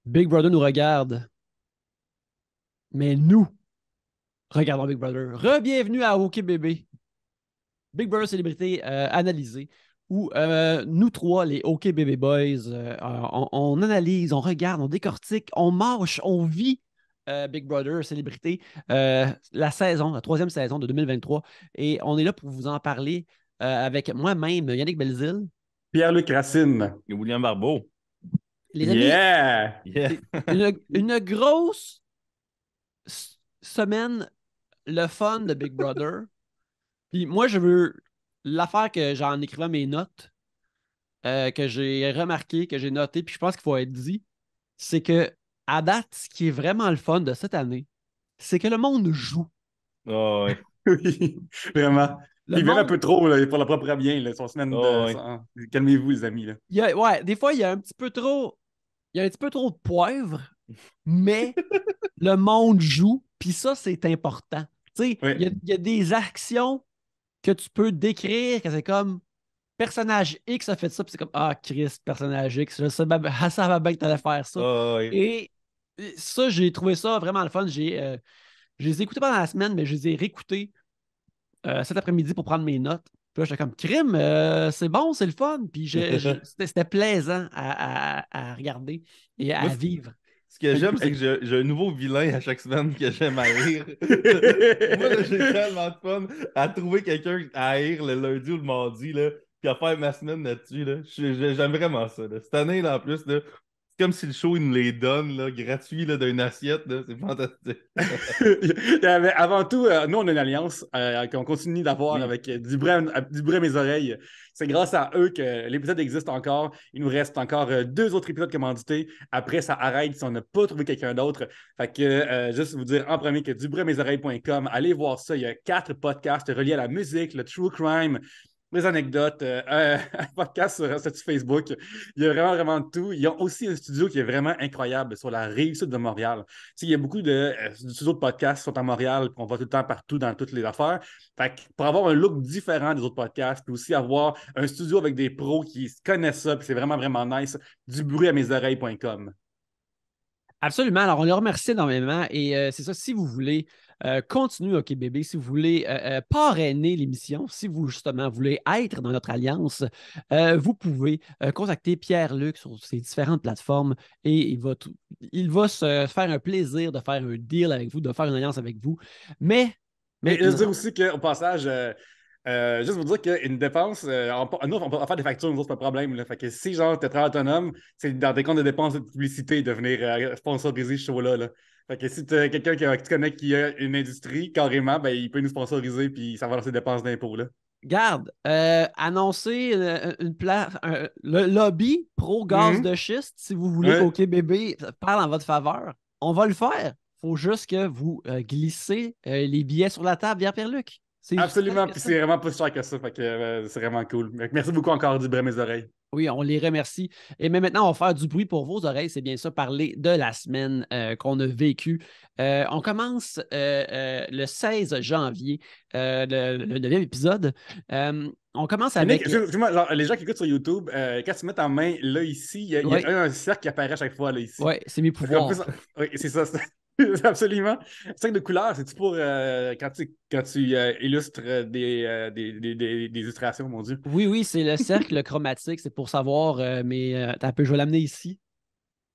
Big Brother nous regarde, mais nous regardons Big Brother. Re-bienvenue à OK Bébé, Big Brother Célébrité analysée, où nous trois, les OK Bébé Boys, on analyse, on regarde, on décortique, on marche, on vit Big Brother Célébrité, la troisième saison de 2023. Et on est là pour vous en parler avec moi-même, Yannick Belzil. Pierre-Luc Racine. Et William Barbeau. Les amis, Yeah! Yeah. c'est une grosse semaine, le fun de Big Brother. Puis moi, je veux l'affaire que j'en écrivant mes notes, que j'ai remarqué, que j'ai noté, puis je pense qu'il faut être dit, c'est que à date, ce qui est vraiment le fun de cette année, c'est que le monde joue. Oh, ouais. Oui, vraiment. Le Il vient un monde, peu trop là, pour la propre bien, là, son semaine Oh, ouais. Calmez-vous, les amis. Là. ouais, des fois, il y a un petit peu trop, il y a un petit peu trop de poivre, mais le monde joue, puis ça, c'est important. Tu sais, Oui. il y a des actions que tu peux décrire, que c'est comme personnage X a fait ça, puis c'est comme ah, Christ, personnage X, je sais, ça va bien que tu allais faire ça. Oh, ouais. Et ça, j'ai trouvé ça vraiment le fun. Je les ai écoutés pendant la semaine, mais je les ai réécoutés cet après-midi pour prendre mes notes. Puis là, j'étais comme crime, c'est bon, c'est le fun. Puis c'était plaisant à regarder et Moi, à vivre. ce que Fait j'aime, c'est que- que j'ai un nouveau vilain à chaque semaine que j'aime haïr. Moi, là, j'ai tellement de fun à trouver quelqu'un à haïr le lundi ou le mardi, là, puis à faire ma semaine là-dessus. Là. J'aime vraiment ça. Là. Cette année, là, en plus, là, c'est comme si le show, il nous les donne, là, gratuit, là, d'une assiette. Là. C'est fantastique. Mais avant tout, nous, on a une alliance qu'on continue d'avoir Oui. avec du bruit à mes oreilles. C'est grâce à eux que l'épisode existe encore. Il nous reste encore deux autres épisodes commandités. Après, ça arrête si on n'a pas trouvé quelqu'un d'autre. Fait que, juste vous dire en premier que dubruitamesoreilles.com, allez voir ça. Il y a 4 podcasts reliés à la musique, le true crime, les anecdotes, un podcast sur Facebook. Il y a vraiment, vraiment de tout. Ils ont aussi un studio qui est vraiment incroyable sur la rive sud de Montréal. Tu sais, il y a beaucoup de studios de podcasts qui sont à Montréal, puis on va tout le temps partout dans toutes les affaires. Fait que pour avoir un look différent des autres podcasts, puis aussi avoir un studio avec des pros qui connaissent ça, puis c'est vraiment, vraiment nice, dubruitamesoreilles.com. Absolument. Alors, on les remercie énormément. Et c'est ça, si vous voulez continuer OK Bébé, si vous voulez parrainer l'émission, si vous, justement, voulez être dans notre alliance, vous pouvez contacter Pierre-Luc sur ses différentes plateformes et il va se faire un plaisir de faire un deal avec vous, de faire une alliance avec vous. Mais Mais je veux dire maintenant, aussi qu'au passage, juste vous dire qu'une dépense, nous, on peut faire des factures, nous autres, c'est pas de problème. Là. Fait que si, genre, t'es très autonome, c'est dans des comptes de dépenses de publicité de venir sponsoriser ce show-là. Là. Fait que si t'as quelqu'un que tu connais qui a une industrie, carrément, ben, il peut nous sponsoriser puis ça va dans ses dépenses d'impôts. Là. garde, annoncer une place, le lobby pro gaz Mhm. de schiste, si vous voulez Ouais. qu'OK Bébé parle en votre faveur, on va le faire. Il faut juste que vous glissez les billets sur la table via Pierre-Luc. C'est aussi simple Absolument, que puis ça. c'est vraiment pas si cher que ça. Fait que c'est vraiment cool. Fait que merci beaucoup encore du mes oreilles. Oui, on les remercie. Et mais maintenant, on va faire du bruit pour vos oreilles. C'est bien ça, parler de la semaine qu'on a vécue. On commence le 16 janvier, le 9e épisode. On commence Mais Nick, avec. excuse-moi, genre, les gens qui écoutent sur YouTube, quand tu mets ta main là, ici, il y Oui, a un cercle qui apparaît à chaque fois, là, ici. ouais, c'est mes Fait qu'en plus, pouvoirs. oui, c'est ça. Absolument. Cercle de couleur, c'est-tu pour quand tu illustres des illustrations, mon Dieu? Oui, oui, c'est le cercle chromatique. C'est pour savoir, mais attends un peu, je vais l'amener ici.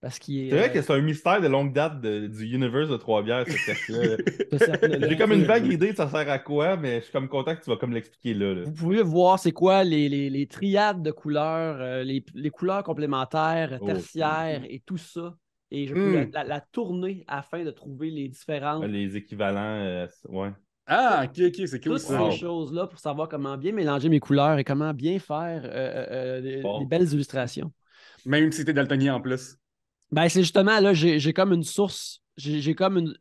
Parce qu'il est C'est vrai que c'est un mystère de longue date du universe de Trois-Bières, ce cercle-là. ce cercle-là. J'ai comme une vague idée de ça sert à quoi, mais je suis comme content que tu vas comme l'expliquer là. Là. Vous pouvez voir c'est quoi les triades de couleurs, les couleurs complémentaires, Oh, cool. tertiaires et tout ça. Et je peux Hmm. la tourner afin de trouver les différentes, Les équivalents, ouais. Ah, ok, ok, c'est cool toutes ça. ces Wow. choses-là pour savoir comment bien mélanger mes couleurs et comment bien faire des Bon. belles illustrations. Même si t'es daltonien en plus. Ben, c'est justement là, j'ai comme une source, j'ai comme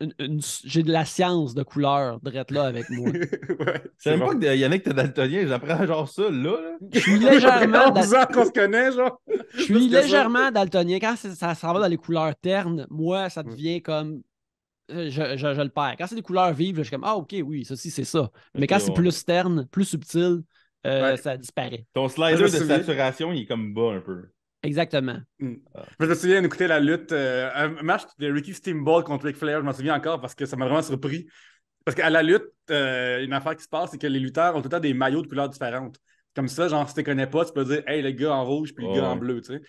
j'ai de la science de couleur drette là avec moi. Ouais, Je savais c'est même pas bon. que Yannick était daltonien, j'apprends genre ça là. Je suis Ça fait légèrement 11 ans qu'on se connaît, genre. Je Plus suis que ça. légèrement daltonien. Quand ça s'en va dans les couleurs ternes, moi, ça Hmm. devient comme. Je le perds. Quand c'est des couleurs vives, là, je suis comme ah, ok, oui, ça aussi, c'est ça. Mais Ok, quand c'est ouais. plus terne, plus subtil, Ouais. ça disparaît. Moi, je me Ton slider de souviens. saturation, il est comme bas un peu. Exactement. Je me souviens d'écouter la lutte, un match de Ricky Steamboat contre Ric Flair, je m'en souviens encore parce que ça m'a vraiment surpris. Parce qu'à la lutte, une affaire qui se passe, c'est que les lutteurs ont tout le temps des maillots de couleurs différentes. Comme ça, genre, si tu ne connais pas, tu peux dire, hey, le gars en rouge puis le gars en bleu, tu sais.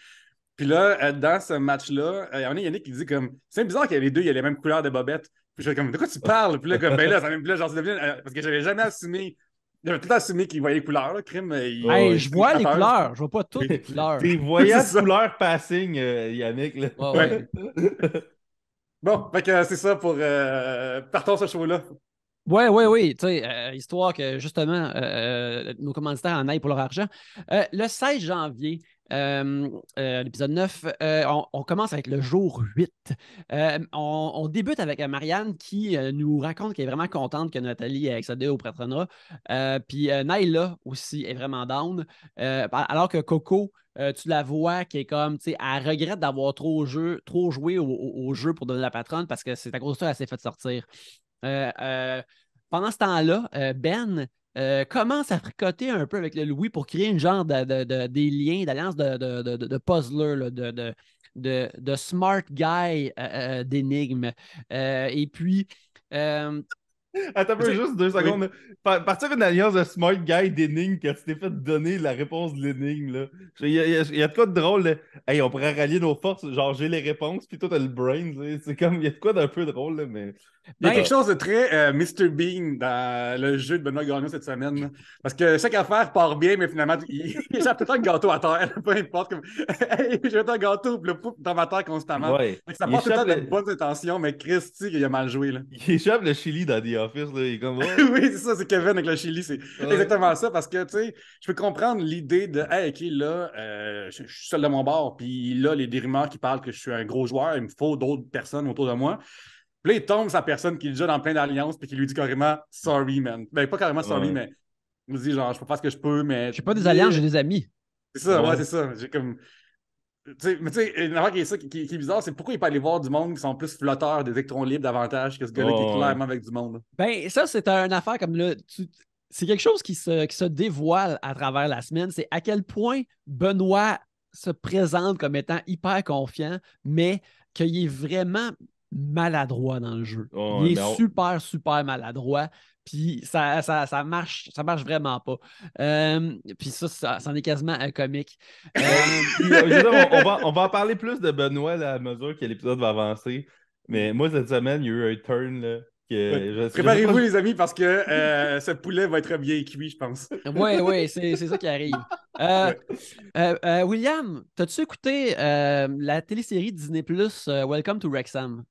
Puis là, dans ce match-là, il y en a Yannick qui dit comme, c'est bizarre qu'il y a les deux, il y a les mêmes couleurs de bobettes. Puis je suis comme, de quoi tu parles? Puis là, comme, ben là, ça même là, genre, parce que j'avais jamais assumé. J'avais tout le temps assumé qu'il voyait les couleurs, là, crime. Je vois les couleurs, je vois pas toutes les couleurs. T'es voyant de couleur passing, Yannick. Là. Ouais. Bon, fait que c'est ça pour partons ce show-là. Oui. Tu sais, histoire que justement nos commanditaires en aillent pour leur argent. Le 16 janvier, l'épisode 9, on commence avec le jour 8. On débute avec Marianne qui nous raconte qu'elle est vraiment contente que Nathalie ait accédé au patronat. Puis Naila aussi est vraiment down. Alors que Coco, tu la vois qui est comme, tu sais, elle regrette d'avoir trop joué au jeu pour donner la patronne parce que c'est à cause de ça qu'elle s'est fait sortir. Pendant ce temps-là, Ben commence à fricoter un peu avec le Louis pour créer une genre des liens, d'alliance de puzzler, là, de smart guy d'énigmes. Et puis, Attends un peu, juste 2 secondes. Partir une alliance de smart guy d'énigmes quand tu t'es fait donner la réponse de l'énigme. Là. Il y a de quoi de drôle. Là. Hey, on pourrait rallier nos forces. Genre, j'ai les réponses, puis toi, t'as le brain. C'est comme, il y a de quoi d'un peu drôle. Là, mais... Il y a quelque chose de très Mr. Bean dans le jeu de Benoît Gagnon cette semaine. Là. Parce que chaque affaire part bien, mais finalement, il échappe tout le temps un gâteau à terre. Peu importe. Comme, hey, j'ai un gâteau, puis le poup dans ma terre constamment. Ouais. Ça part tout le temps de bonnes intentions, mais Christy, il a mal joué. Là. Il échappe le chili dans The Office. Là. Il est comme, oui, c'est ça, c'est Kevin avec le chili. C'est exactement ça. Parce que, tu sais, je peux comprendre l'idée de, hey, OK, là, je suis seul de mon bord, puis là, les rumeurs qui parlent que je suis un gros joueur, il me faut d'autres personnes autour de moi. Puis là, il tombe sa personne qui est déjà dans plein d'alliances puis qui lui dit carrément « Sorry, man ». Ben, pas carrément « Sorry », mais il me dit genre « Je peux faire ce que je peux, mais… » J'ai pas des alliances, j'ai des amis. C'est ça, c'est ça. J'ai comme… mais tu sais, une affaire qui est bizarre, c'est pourquoi il peut aller voir du monde qui sont plus flotteurs, des électrons libres davantage que ce gars-là qui est clairement avec du monde. Ben, ça, c'est une affaire comme là… C'est quelque chose qui se dévoile à travers la semaine. C'est à quel point Benoît se présente comme étant hyper confiant, mais qu'il est vraiment maladroit dans le jeu. Il est super, super maladroit. Puis ça marche vraiment pas. Puis ça en est quasiment un comique. On va en parler plus de Benoît là, à mesure que l'épisode va avancer. Mais moi, cette semaine, il y a eu un turn là, préparez-vous, les amis, parce que ce poulet va être bien cuit, je pense. Oui, c'est ça qui arrive. William, t'as-tu écouté la télésérie Disney Plus Welcome to Wrexham?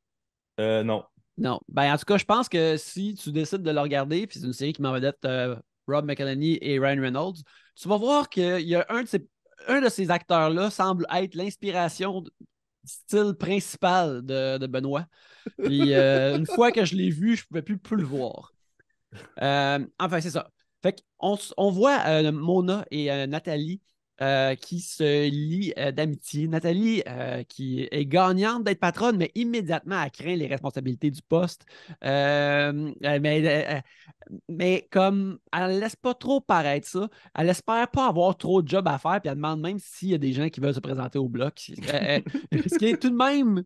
Non. Non. Ben, en tout cas, je pense que si tu décides de le regarder, puis c'est une série qui m'en vedette Rob McElhenney et Ryan Reynolds, tu vas voir qu'il y a un de ces acteurs-là semble être l'inspiration style principal de Benoît. Puis une fois que je l'ai vu, je ne pouvais plus le voir. Enfin, c'est ça. Fait qu'on voit Mona et Nathalie qui se lient d'amitié. Nathalie qui est gagnante d'être patronne, mais immédiatement elle craint les responsabilités du poste. Mais comme elle ne laisse pas trop paraître ça, elle espère pas avoir trop de job à faire, puis elle demande même s'il y a des gens qui veulent se présenter au bloc. Ce qui est tout de même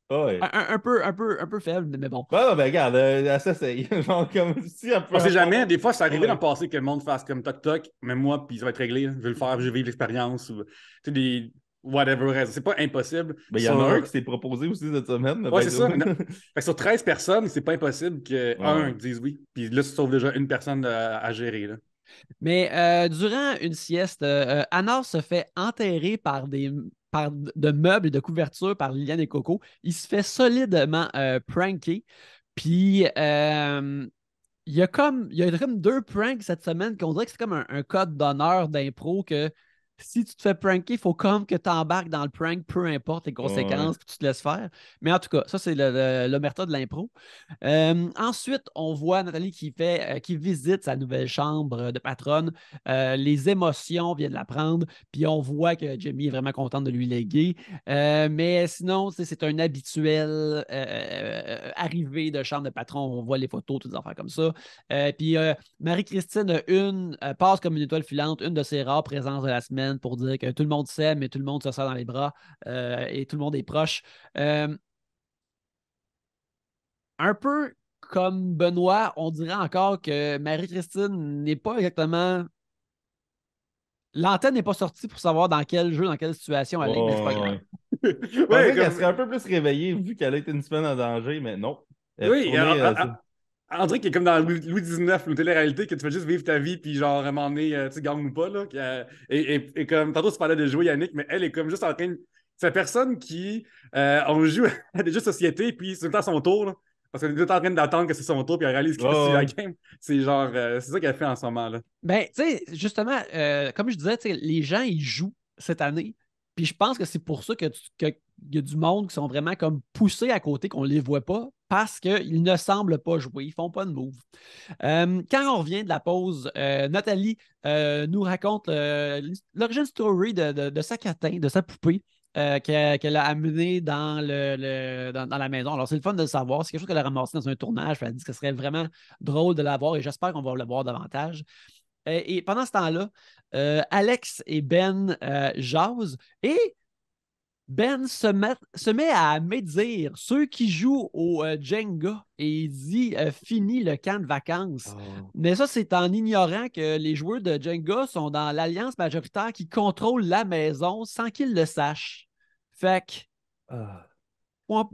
un peu faible, mais bon. Ben regarde, elle s'essaye. Genre, comme si on sait jamais, des fois, c'est arrivé dans le passé que le monde fasse comme toc-toc, même moi, puis ça va être réglé. Je vais le faire, je vais vivre l'expérience. Tu sais, des whatever. C'est pas impossible. Ben, il y en a un qui s'est proposé aussi cette semaine. Ouais, c'est ça. Sur 13 personnes, c'est pas impossible qu'un dise oui. Puis là, tu sauves déjà une personne à gérer. Là. Mais durant une sieste, Anna se fait enterrer par de meubles et de couvertures par Liliane et Coco. Il se fait solidement pranker. Puis il y a comme 2 pranks cette semaine qu'on dirait que c'est comme un code d'honneur d'impro que si tu te fais pranker, il faut comme que tu embarques dans le prank, peu importe les conséquences, puis tu te laisses faire. Mais en tout cas, ça, c'est l'omerta de l'impro. Ensuite, on voit Nathalie qui visite sa nouvelle chambre de patronne. Les émotions viennent la prendre, puis on voit que Jamie est vraiment contente de lui léguer. Mais sinon, c'est un habituel arrivé de chambre de patron. On voit les photos, toutes les affaires comme ça. Puis Marie-Christine passe comme une étoile filante, une de ses rares présences de la semaine. semaine pour dire que tout le monde s'aime et tout le monde se serre dans les bras et tout le monde est proche. Un peu comme Benoît, on dirait encore que Marie-Christine n'est pas exactement... L'antenne n'est pas sortie pour savoir dans quel jeu, dans quelle situation elle est, mais c'est pas grave. Je pensais qu'elle serait un peu plus réveillée vu qu'elle a été une semaine en danger, mais non. Oui, on dirait qu'il est comme dans Louis XIX, une télé-réalité, que tu fais juste vivre ta vie, puis genre, à un moment donné, tu gagnes ou pas, là. Et comme, tantôt, tu parlais de jouer Yannick, mais elle est comme juste en train de... C'est la personne qui, on joue à des jeux de société, puis c'est tout le temps son tour, là. Parce qu'elle est tout le temps en train d'attendre que c'est son tour, puis elle réalise que c'est la game. C'est genre, c'est ça qu'elle fait en ce moment, là. Ben, tu sais, justement, comme je disais, les gens, ils jouent cette année. Puis je pense que c'est pour ça qu'il y a du monde qui sont vraiment comme poussés à côté, qu'on ne les voit pas, parce qu'ils ne semblent pas jouer, ils ne font pas de move. Quand on revient de la pause, Nathalie nous raconte l'origine story de sa catin, de sa poupée. Qu'elle a amené dans la maison. Alors, c'est le fun de le savoir. C'est quelque chose qu'elle a ramassé dans un tournage. Elle a dit que ce serait vraiment drôle de l'avoir et j'espère qu'on va le voir davantage. Et pendant ce temps-là, Alex et Ben jasent et Ben se met à médire ceux qui jouent au Jenga et il dit fini le camp de vacances. Oh. Mais ça, c'est en ignorant que les joueurs de Jenga sont dans l'alliance majoritaire qui contrôle la maison sans qu'ils le sachent. Fait que. Moi,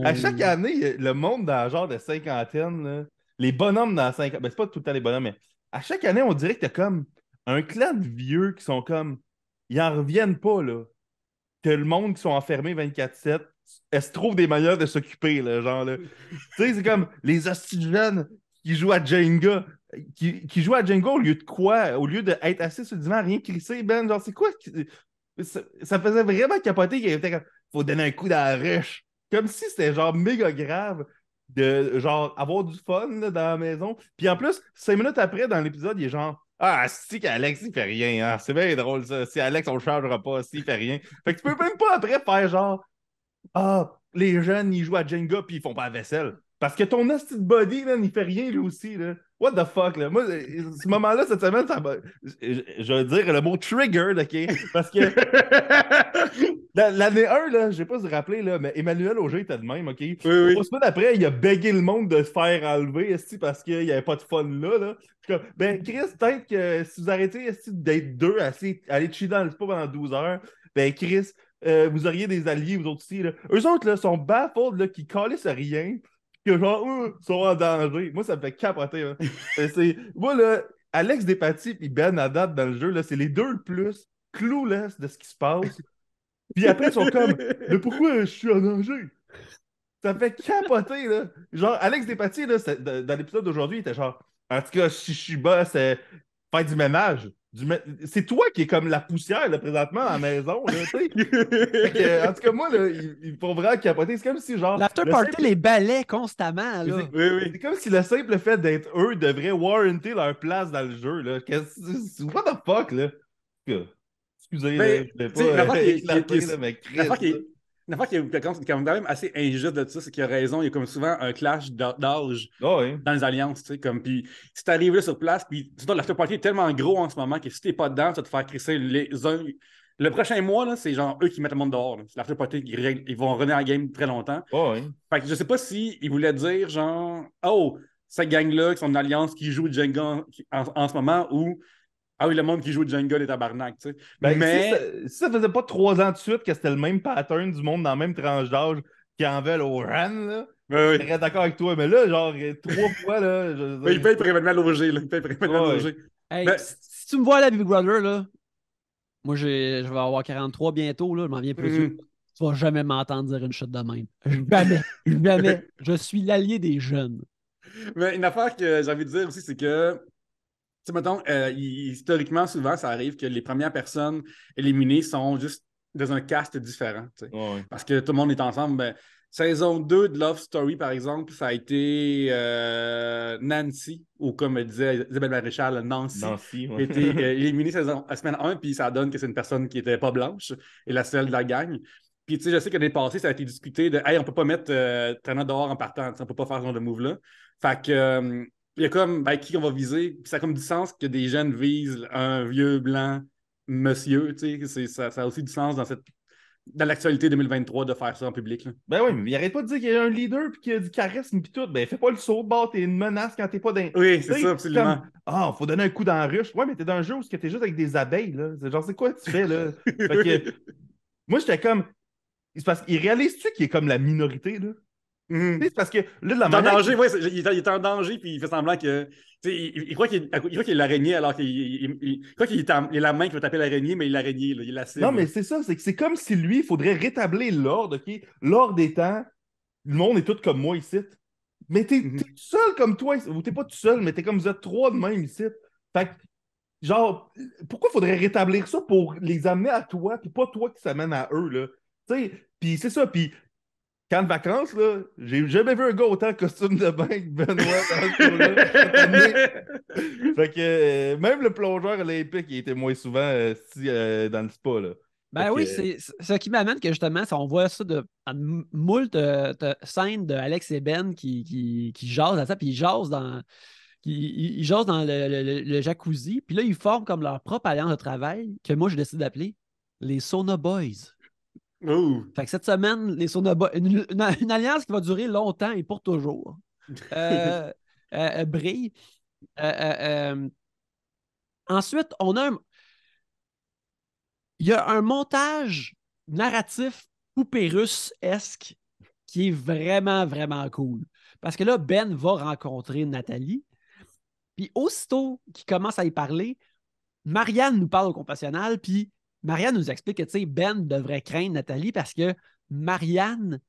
à chaque année, le monde dans le genre de cinquantaine, là, les bonhommes dans la cinquantaine, ben, c'est pas tout le temps les bonhommes, mais à chaque année, on dirait que t'as comme un clan de vieux qui sont comme. Ils en reviennent pas, là. Que le monde qui sont enfermés 24/7, elles se trouvent des manières de s'occuper, là, genre, là. Tu sais, c'est comme les hosties de jeunes qui jouent à Jenga. Qui jouent à Jenga au lieu de quoi? Au lieu d'être assis sur le divan, rien crisser, Ben. Genre, c'est quoi? Ça faisait vraiment capoter qu'il était comme faut donner un coup dans la ruche. Comme si c'était genre méga grave de genre avoir du fun là, dans la maison. Puis en plus, 5 minutes après, dans l'épisode, il est genre ah, si qu'Alex, il fait rien. Hein. C'est bien drôle ça. Si Alex, on le changera pas, s'il fait rien. Fait que tu peux même pas après faire genre ah, les jeunes, ils jouent à Jenga puis ils font pas la vaisselle. Parce que ton hostie de body, là, il fait rien lui aussi. Là. What the fuck, là? Moi, ce moment-là, cette semaine, ça m'a. Je veux dire le mot triggered, OK? Parce que l'année 1, là, je sais pas si vous vous rappelez, là, mais Emmanuel Auger était de même, OK? Oui. 3 semaines après, il a bégué le monde de se faire enlever, parce qu'il n'y avait pas de fun là. Là. Je suis comme, ben, Chris, peut-être que si vous arrêtez d'être deux, aller chiller dans le spa pendant 12 heures, ben, Chris, vous auriez des alliés, vous autres aussi. Là. Eux autres, là, sont baffled, là, qui calissent à rien, que genre, sont en danger. Moi, ça me fait capoter. Hein. Moi, là, Alex Despatie et Ben à date dans le jeu, là, c'est les deux le plus clueless de ce qui se passe. Puis après, ils sont comme, mais pourquoi je suis en danger? Ça me fait capoter, là. Genre, Alex Despatie, là, dans l'épisode d'aujourd'hui, il était genre, en tout cas, si je suis boss, faire du ménage. C'est toi qui es comme la poussière, là, présentement, à la maison, là, tu sais. En tout cas, moi, là, ils font vraiment capoter. C'est comme si, genre. L'after party les balais constamment, là. Oui. C'est comme si le simple fait d'être eux devrait warranter leur place dans le jeu, là. What the fuck, là? Excusez, là, je voulais pas éclater, là, mais Chris. Une affaire qui est quand même assez injuste de ça, c'est qu'il a raison. Il y a comme souvent un clash d'âge oui. dans les alliances. Tu sais, comme, puis si t'arrives là sur place, puis l'after party est tellement gros en ce moment que si t'es pas dedans, tu vas te faire crisser les uns. Le prochain mois, là, c'est genre eux qui mettent le monde dehors. C'est l'after party, ils vont revenir à la game très longtemps. Oui. Fait que je sais pas s'ils voulaient dire genre oh, cette gang-là qui sont une alliance qui joue Jenga en ce moment ou ah oui, le monde qui joue Jenga des tabarnak, tu sais. Ben, mais si ça faisait pas 3 ans de suite que c'était le même pattern du monde dans la même tranche d'âge qui en veulent au run, là, je serais d'accord avec toi. Mais là, genre, 3 fois, là. Il paye pour événement logé, là. Il paye pour événement logé. Hey, si tu me vois à la Big Brother, là, moi, je vais avoir 43 bientôt, là, je m'en viens plus vieux. Tu vas jamais m'entendre dire une shot de même. Jamais. Je suis l'allié des jeunes. Mais une affaire que j'ai envie de dire aussi, c'est que tu sais, mettons, historiquement, souvent, ça arrive que les premières personnes éliminées sont juste dans un cast différent. Tu sais. Parce que tout le monde est ensemble. Ben, saison 2 de Love Story, par exemple, ça a été Nancy, ou comme disait Isabelle Maréchal, Nancy qui a été éliminée à semaine 1, puis ça donne que c'est une personne qui n'était pas blanche et la seule de la gang. Puis, tu sais, je sais que l'année passée, ça a été discuté de hey, on peut pas mettre Trana dehors en partant, on peut pas faire ce genre de move-là. Fait que. il y a comme qui on va viser. Puis ça a comme du sens que des jeunes visent un vieux blanc monsieur. Ça a aussi du sens dans l'actualité 2023 de faire ça en public. Là. Ben oui, mais il arrête pas de dire qu'il y a un leader puis qu'il y a du charisme puis tout. Ben fais pas le saut de bord, t'es une menace quand t'es pas dans. Oui, c'est Tu ça, sais, absolument. comme faut donner un coup dans la ruche. Ouais, mais t'es dans un jeu où t'es juste avec des abeilles, là. C'est genre, c'est quoi que tu fais, là? Fait que moi, j'étais comme. C'est parce qu'il réalise-tu qu'il est comme la minorité, là? Tu sais, c'est parce que là, de la Il est en manière. danger, ouais, il est en danger, puis il fait semblant que. Il croit qu'il est l'araignée, alors qu'il croit qu'il est la main qui va taper l'araignée, mais il est l'araignée, il est la Non, mais cible. c'est ça, c'est que c'est comme si lui, il faudrait rétablir l'ordre, OK? L'ordre étant, le monde est tout comme moi ici. Mais t'es tout seul comme toi, ou t'es pas tout seul, mais t'es comme vous êtes trois de même ici. Fait que, genre, pourquoi faudrait rétablir ça pour les amener à toi, puis pas toi qui s'amène à eux, là? Tu sais, puis c'est ça, puis camp de vacances, là, j'ai jamais vu un gars autant en costume de bain que Benoît dans ce show-là, cette année. Fait que même le plongeur olympique, il était moins souvent dans le spa, là. Ben Fait que, oui, c'est ce qui m'amène que justement, on voit ça en moult scènes de Alex et Ben qui jasent à ça, puis ils jasent dans le jacuzzi, puis là, ils forment comme leur propre alliance de travail, que moi, j'ai décidé d'appeler les Sauna Boys. Ouh. Fait que cette semaine, les Sauna Boys, une alliance qui va durer longtemps et pour toujours, brille. Ensuite, il y a un montage narratif poupée russe-esque qui est vraiment, vraiment cool. Parce que là, Ben va rencontrer Nathalie. Puis aussitôt qu'il commence à y parler, Marianne nous parle au confessionnal. Puis Marianne nous explique que Ben devrait craindre Nathalie parce que Marianne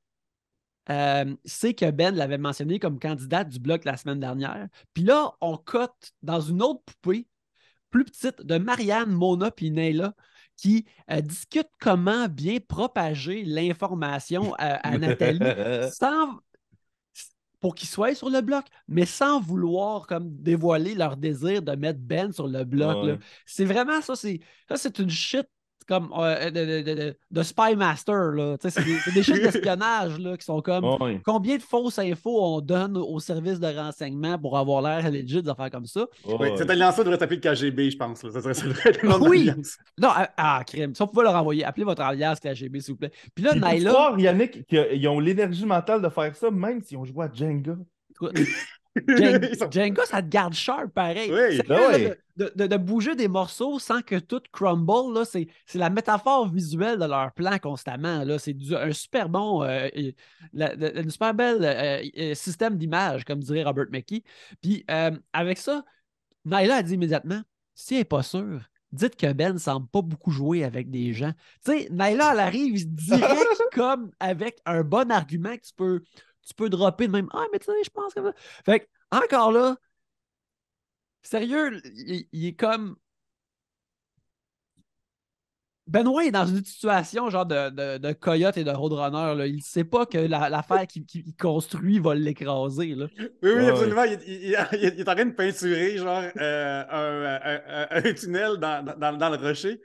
sait que Ben l'avait mentionné comme candidate du bloc la semaine dernière. Puis là, on cote dans une autre poupée plus petite de Marianne, Mona et Neyla qui discutent comment bien propager l'information à Nathalie sans, pour qu'ils soient sur le bloc, mais sans vouloir comme dévoiler leur désir de mettre Ben sur le bloc. Là. ouais. C'est vraiment ça, c'est une shit comme de Spy Master. Là. C'est des shit d'espionnage là, qui sont comme Ouais. combien de fausses infos on donne aux services de renseignement pour avoir l'air legit de faire comme ça. Oui, Ouais. cette alliance-là devrait s'appeler le KGB, je pense. Là. Ça devrait être le nom de Oui! l'alliance. Non, crime. Si on pouvait leur envoyer, appelez votre alliance KGB, s'il vous plaît. Puis là, Puis peux-tu Naila, croire, Yannick, qu'ils ont l'énergie mentale de faire ça, même s'ils ont joué à Jenga? écoute, Ils sont- Jenga, ça te garde sharp pareil. Oui. Sérieux, Ben là, ouais. de bouger des morceaux sans que tout crumble, là, c'est la métaphore visuelle de leur plan constamment. Là. C'est un super bon, une super belle système d'image, comme dirait Robert McKee. Puis avec ça, Naila a dit immédiatement, si elle n'est pas sûre, dites que Ben ne semble pas beaucoup jouer avec des gens. Tu sais, Naila, elle arrive direct comme avec un bon argument que tu peux dropper de même. Ah, mais tu sais, je pense que. Fait que, encore là, sérieux, il est comme. Benoît est dans une situation genre de coyote et de roadrunner. Là. Il ne sait pas que l'affaire qu'il construit va l'écraser. Là. Oui, oui, Ouais. absolument. Il est en train de peinturer genre un tunnel dans le rocher.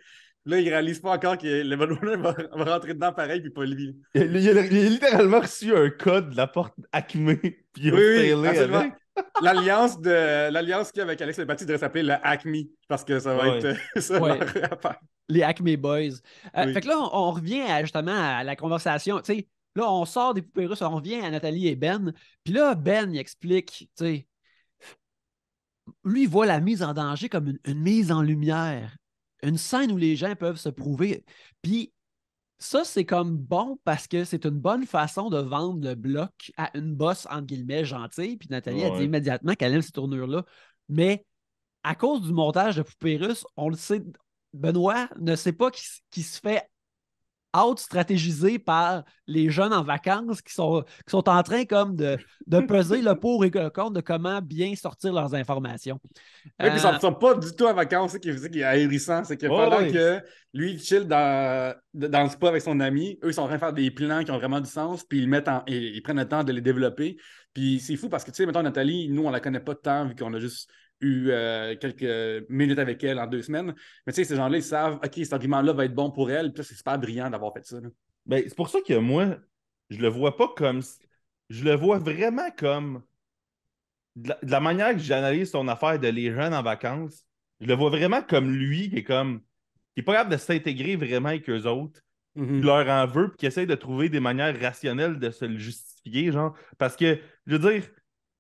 Là, il réalise pas encore que le bonhomme va rentrer dedans pareil, puis pas lui. Il a littéralement reçu un code de la porte Acme, puis il a Oui, oui, failé absolument. avec. L'alliance qu'il y a avec Alex Lepati devrait s'appeler le Acme, parce que ça va Ouais. être ça Ouais. leur affaire. Les Acme Boys. Oui. Fait que là, on revient justement à la conversation. Tu sais, là, on sort des poupées russes, on revient à Nathalie et Ben. Puis là, Ben, il explique, tu sais, lui, il voit la mise en danger comme une mise en lumière. Une scène où les gens peuvent se prouver. Puis ça, c'est comme bon parce que c'est une bonne façon de vendre le bloc à une bosse, entre guillemets, gentille. Puis Nathalie a dit Ouais. immédiatement qu'elle aime ces tournures-là. Mais à cause du montage de poupées russes, on le sait, Benoît ne sait pas qu'il se fait out-stratégisé par les jeunes en vacances qui sont en train comme de peser le pour et le contre de comment bien sortir leurs informations. Oui, puis ils ne sont pas du tout en vacances, c'est ça qui est ahérissant. C'est que pendant Ouais. que lui, il chill dans le spa avec son ami, eux, ils sont en train de faire des plans qui ont vraiment du sens, puis ils prennent le temps de les développer. Puis c'est fou parce que, tu sais, mettons, Nathalie, nous, on la connaît pas de temps, vu qu'on a juste eu quelques minutes avec elle en 2 semaines. Mais tu sais, ces gens-là, ils savent, OK, cet argument-là va être bon pour elle, puis là, c'est super brillant d'avoir fait ça. Là. Ben, c'est pour ça que moi, je le vois pas comme. Je le vois vraiment comme de la manière que j'analyse son affaire de les jeunes en vacances, je le vois vraiment comme lui qui est pas capable de s'intégrer vraiment avec eux autres, qui leur en veut, puis qui essaie de trouver des manières rationnelles de se le justifier, genre. Parce que, je veux dire,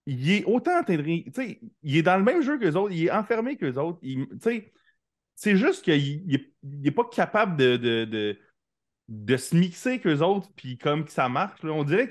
il est autant intégré, tu sais, il est dans le même jeu qu'eux autres, il est enfermé qu'eux autres, tu sais, c'est juste qu'il est pas capable de se mixer qu'eux autres, puis comme que ça marche, là. On dirait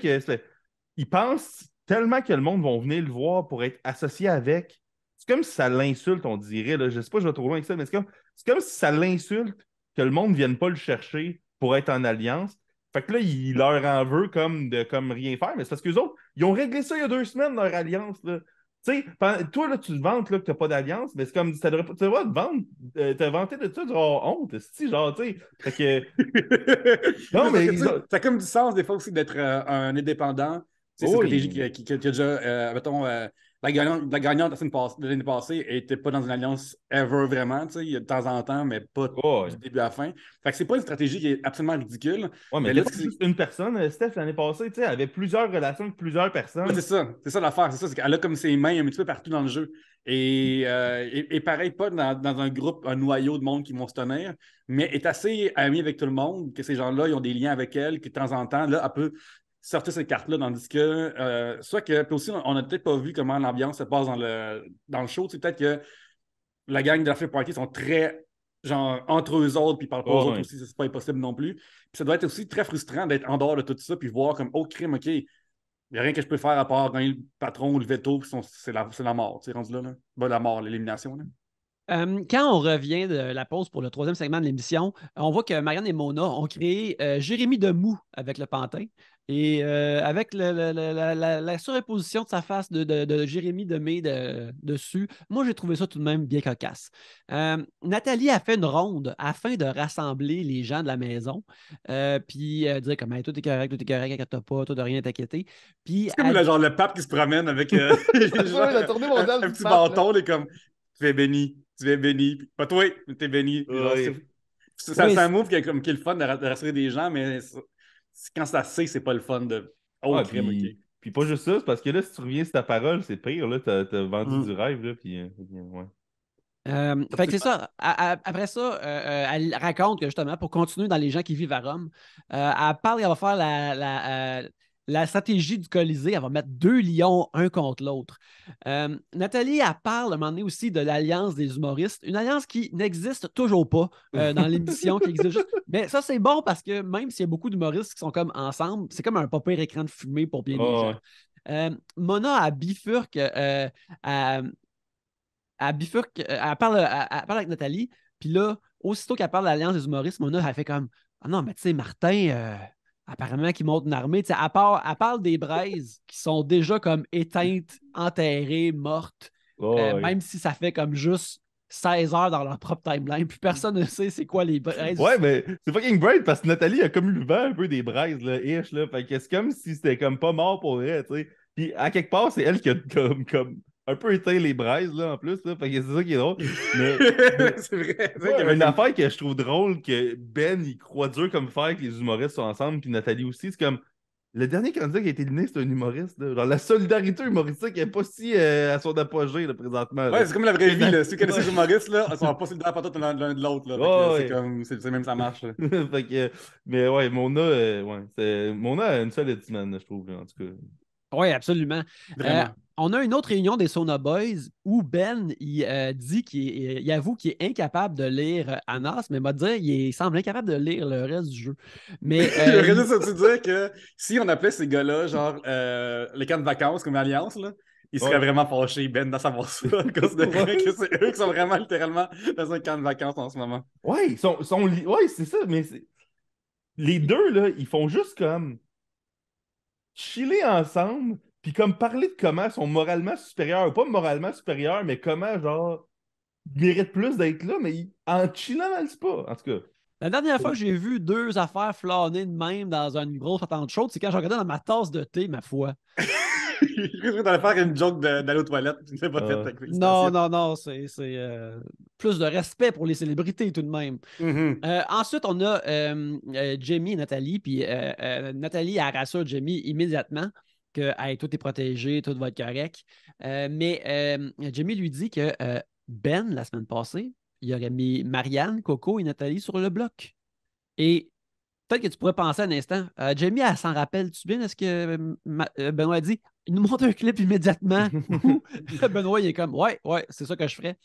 il pense tellement que le monde va venir le voir pour être associé avec. C'est comme si ça l'insulte, on dirait. Là. Je sais pas, je vais trop loin avec ça, mais c'est comme si ça l'insulte que le monde ne vienne pas le chercher pour être en alliance. Fait que là, il leur en veut comme rien faire, mais c'est parce qu'eux autres, ils ont réglé ça il y a 2 semaines, leur alliance. Là. Tu sais, toi, là, tu te vantes là, que t'as pas d'alliance, mais c'est comme, ça devrait pas, tu devrais te vendre, te vanter de ça, genre honte, si, genre, tu sais. Fait que, non, mais, ça a comme du sens, des fois, aussi, d'être un indépendant. C'est une stratégie oui. qui a déjà, mettons, la gagnante de l'année passée n'était pas dans une alliance ever, vraiment, tu sais, il y a de temps en temps, mais pas Oh, du ouais. début à la fin. Fait que c'est pas une stratégie qui est absolument ridicule. Ouais, mais Mais c'était là, pas juste une personne. Steph, l'année passée, tu sais, elle avait plusieurs relations avec plusieurs ouais, personnes. c'est ça l'affaire, c'est ça, c'est qu'elle a comme ses mains un petit peu partout dans le jeu. Et pareil, pas dans un groupe, un noyau de monde qui vont se tenir, mais est assez amie avec tout le monde, que ces gens-là, ils ont des liens avec elle, que de temps en temps, là, elle peut sortir cette carte-là, tandis que, soit que, puis aussi, on n'a peut-être pas vu comment l'ambiance se passe dans le show, tu sais, peut-être que la gang de l'After Party sont très, genre, entre eux autres, puis ils parlent pas aux Oh, autres ouais. aussi, c'est pas impossible non plus. Puis ça doit être aussi très frustrant d'être en dehors de tout ça, puis voir comme, oh, crime, OK, il n'y a rien que je peux faire à part gagner le patron ou le veto, puis c'est la mort, tu sais, rendu là. Ben, la mort, l'élimination. Là. Quand on revient de la pause pour le troisième segment de l'émission, on voit que Marianne et Mona ont créé Jérémy Demou avec le pantin. Et avec la surimposition de sa face de Jérémy Demé dessus, moi, j'ai trouvé ça tout de même bien cocasse. Nathalie a fait une ronde afin de rassembler les gens de la maison, puis dire comme hey, tout est correct, inquiète pas, toi de rien t'inquiéter. Puis C'est comme genre, le pape qui se promène avec genre, La tournée mondiale un du petit pape, là. bâton, et comme, tu es béni, puis, pas toi, mais t'es béni. Puis genre, Oui. c'est oui, un move qui est le fun de rassurer des gens, mais quand ça c'est pas le fun de. Oh, Ouais, crime, OK. puis pas juste ça, c'est parce que là, si tu reviens sur ta parole, c'est pire, là. T'as vendu du Mm. rêve, là, puis ouais. fait que c'est ça. Après ça, elle raconte que justement, pour continuer dans les gens qui vivent à Rome, elle parle qu'elle va faire la stratégie du Colisée. Elle va mettre 2 lions un contre l'autre. Nathalie, elle parle à un moment donné aussi de l'alliance des humoristes, une alliance qui n'existe toujours pas dans l'émission, qui existe juste. Mais ça, c'est bon parce que même s'il y a beaucoup d'humoristes qui sont comme ensemble, c'est comme un pas pire écran de fumée pour bien des Oh, gens. ouais. Mona, elle bifurque elle bifurque, elle parle avec Nathalie, puis là, aussitôt qu'elle parle de l'Alliance des humoristes, Mona, elle fait comme ah non, mais tu sais, Martin, apparemment qu'il monte une armée. Elle parle des braises qui sont déjà comme éteintes, enterrées, mortes, Oh, ouais. même si ça fait comme juste 16 heures dans leur propre timeline. Puis personne ne sait c'est quoi les braises. Ouais, mais c'est fucking bright parce que Nathalie a comme eu le vent un peu des braises, là, ish, là. Fait que c'est comme si c'était comme pas mort pour vrai, tu sais. Puis à quelque part, c'est elle qui a comme un peu éteint les braises, là, en plus, là. Fait que c'est ça qui est drôle. Mais C'est vrai. moi, une affaire que je trouve drôle, que Ben, il croit dur comme fer que les humoristes sont ensemble, puis Nathalie aussi, c'est comme le dernier candidat qui a été éliminé, c'est un humoriste, là. Genre, la solidarité humoristique n'est pas si à son apogée, là, présentement, là. Ouais, c'est comme la vraie vie, là. Ceux qui connaissent les Ouais. humoristes, là, ils sont pas solidaires par tout l'un de l'autre, là. Fait que Oh, c'est ouais. comme, c'est même ça marche, là. Fait que, mais ouais, Mona a une solide semaine, je trouve, là, en tout cas. Oui, absolument. Euh, Vraiment. on a une autre réunion des Sona Boys où Ben dit il avoue qu'il est incapable de lire Anas, mais m'a dit il semble incapable de lire le reste du jeu. Mais J'aurais juste à te dire que si on appelait ces gars-là, genre, les camps de vacances comme Alliance, là, ils seraient Ouais. vraiment fâchés, Ben, d'en savoir ça, considérant que c'est eux qui sont vraiment littéralement dans un camp de vacances en ce moment. Ouais, ouais, c'est ça, mais les deux, là, ils font juste comme chiller ensemble, puis comme parler de comment ils sont moralement supérieurs, ou pas moralement supérieurs, mais comment, genre, ils méritent plus d'être là, mais en chillant dans le spa, en tout cas. la dernière fois que j'ai vu 2 affaires flâner de même dans une grosse patente chaude, c'est quand je regardais dans ma tasse de thé, ma foi. Je crois que t'allais faire une joke d'aller aux toilettes, tu ne l'as pas fait, Euh, avec Non, félicitations. non, non, c'est plus de respect pour les célébrités tout de même. Mhm. Ensuite, on a Jamie et Nathalie, puis Nathalie, elle rassure Jamie immédiatement. que hey, tout est protégé, tout va être correct. Mais Jamie lui dit que Ben, la semaine passée, il aurait mis Marianne, Coco et Nathalie sur le bloc. Et peut-être que tu pourrais penser un instant, Jamie, elle s'en rappelle-tu bien? Est-ce que Benoît a dit, il nous montre un clip immédiatement? Ou Benoît, il est comme, ouais, c'est ça que je ferais.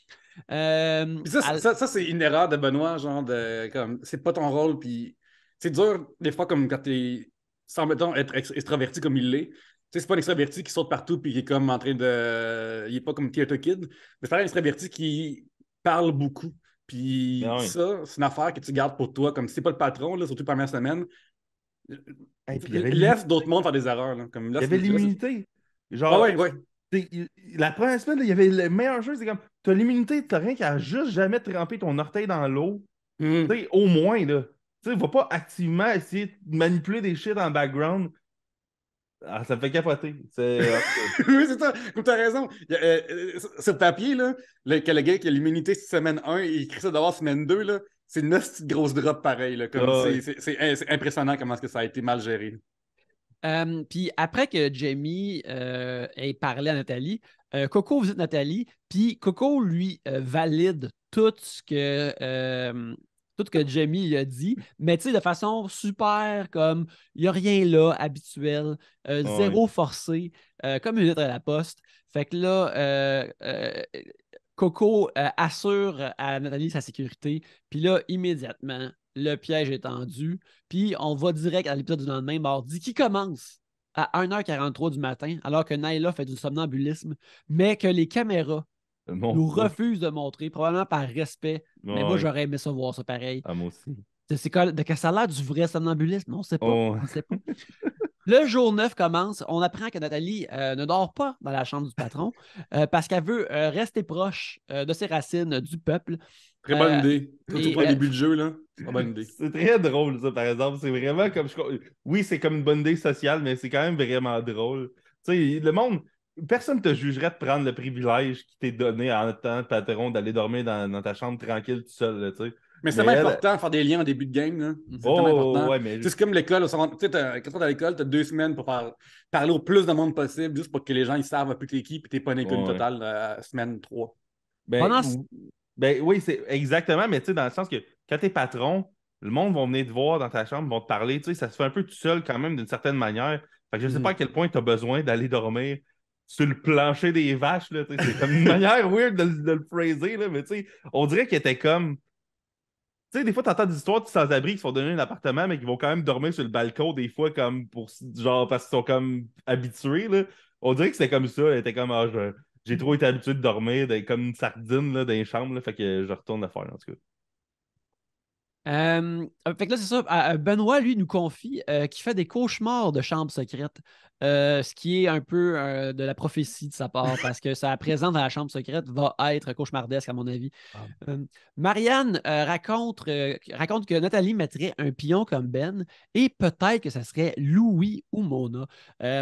Puis ça, c'est une erreur de Benoît, genre de comme c'est pas ton rôle, puis c'est dur des fois comme quand t'es sans mettons être extraverti comme il l'est. Tu sais, c'est pas un extraverti qui saute partout puis qui est comme en train de. Il est pas comme Theater Kid, mais c'est pas un extraverti qui parle beaucoup. Puis Ah oui. ça, c'est une affaire que tu gardes pour toi, comme si c'est pas le patron, là, surtout la première semaine. Hey, puis il y avait Laisse d'autres mondes faire des erreurs. Là, comme, il y avait l'immunité. Genre, ouais, ouais. la première semaine, là, il y avait le meilleur jeu, c'est comme, t'as l'immunité, t'as rien qu'à juste jamais tremper ton orteil dans l'eau. Mhm. Tu sais, au moins, là. Tu sais, va pas activement essayer de manipuler des shit en background. Ah, ça me fait capoter. Oui, c'est ça. Comme tu as raison. Sur le papier, là, que le gars qui a l'immunité semaine 1 et écrit ça d'avoir semaine 2, là, c'est une petite grosse drop pareil. Là, comme Ouais. c'est impressionnant comment que ça a été mal géré. Puis après que Jamie ait parlé à Nathalie, Coco visite Nathalie, puis Coco lui valide tout ce que Jamie lui a dit, mais tu sais, de façon super comme il n'y a rien là, habituel, Ouais. zéro forcé, comme une lettre à la poste. Fait que là, Coco assure à Nathalie sa sécurité, puis là, immédiatement, le piège est tendu. Puis on va direct à l'épisode du lendemain, mardi, qui commence à 1h43 du matin, alors que Naila fait du somnambulisme, mais que les caméras Mon nous fou. refusent de montrer, probablement par respect. Mais moi, Ouais. j'aurais aimé ça voir ça pareil. Ah, moi aussi. De que ça a l'air du vrai somnambulisme, on ne sait pas. Oh. On sait pas. Le jour 9 commence. On apprend que Nathalie ne dort pas dans la chambre du patron parce qu'elle veut rester proche de ses racines du peuple. Très bonne Euh, idée. Surtout et pour le début de jeu, là. Très bonne idée. C'est très drôle, ça, par exemple. C'est vraiment comme. Oui, c'est comme une bonne idée sociale, mais c'est quand même vraiment drôle. Tu sais, le monde. Personne ne te jugerait de prendre le privilège qui t'est donné en tant que patron d'aller dormir dans ta chambre tranquille tout seul, là, tu sais. Mais c'est Mais tellement elle. important de faire des liens en début de game. Là. C'est tellement Oh, important. ouais, Tu mais. sais, c'est comme l'école. Tu sais, quand tu es à l'école, tu as 2 semaines pour parler au plus de monde possible, juste pour que les gens ils savent un peu t'es qui, puis t'es pas un inconnu Ouais. total semaine 3. Ben, pendant ben oui, c'est exactement, mais tu sais, dans le sens que quand t'es patron, le monde va venir te voir dans ta chambre, vont te parler, tu sais, ça se fait un peu tout seul quand même d'une certaine manière. Fait que je sais pas à quel point tu as besoin d'aller dormir sur le plancher des vaches, là, tu sais, c'est comme une manière weird de le phraser, là, mais tu sais, on dirait qu'il était comme. Tu sais, des fois, t'entends des histoires de sans-abri qui se font donner un appartement, mais qui vont quand même dormir sur le balcon, des fois, comme pour genre parce qu'ils sont comme habitués, là. On dirait que c'était comme ça. Elle était comme j'ai trop été habitué de dormir comme une sardine là, dans les chambres, là, fait que je retourne le faire, en tout cas. Fait que là, c'est ça. Benoît, lui, nous confie qu'il fait des cauchemars de chambres secrètes. Ce qui est un peu de la prophétie de sa part, parce que sa présence dans la chambre secrète va être cauchemardesque, à mon avis. Ah. Marianne raconte que Nathalie mettrait un pion comme Ben et peut-être que ça serait Louis ou Mona.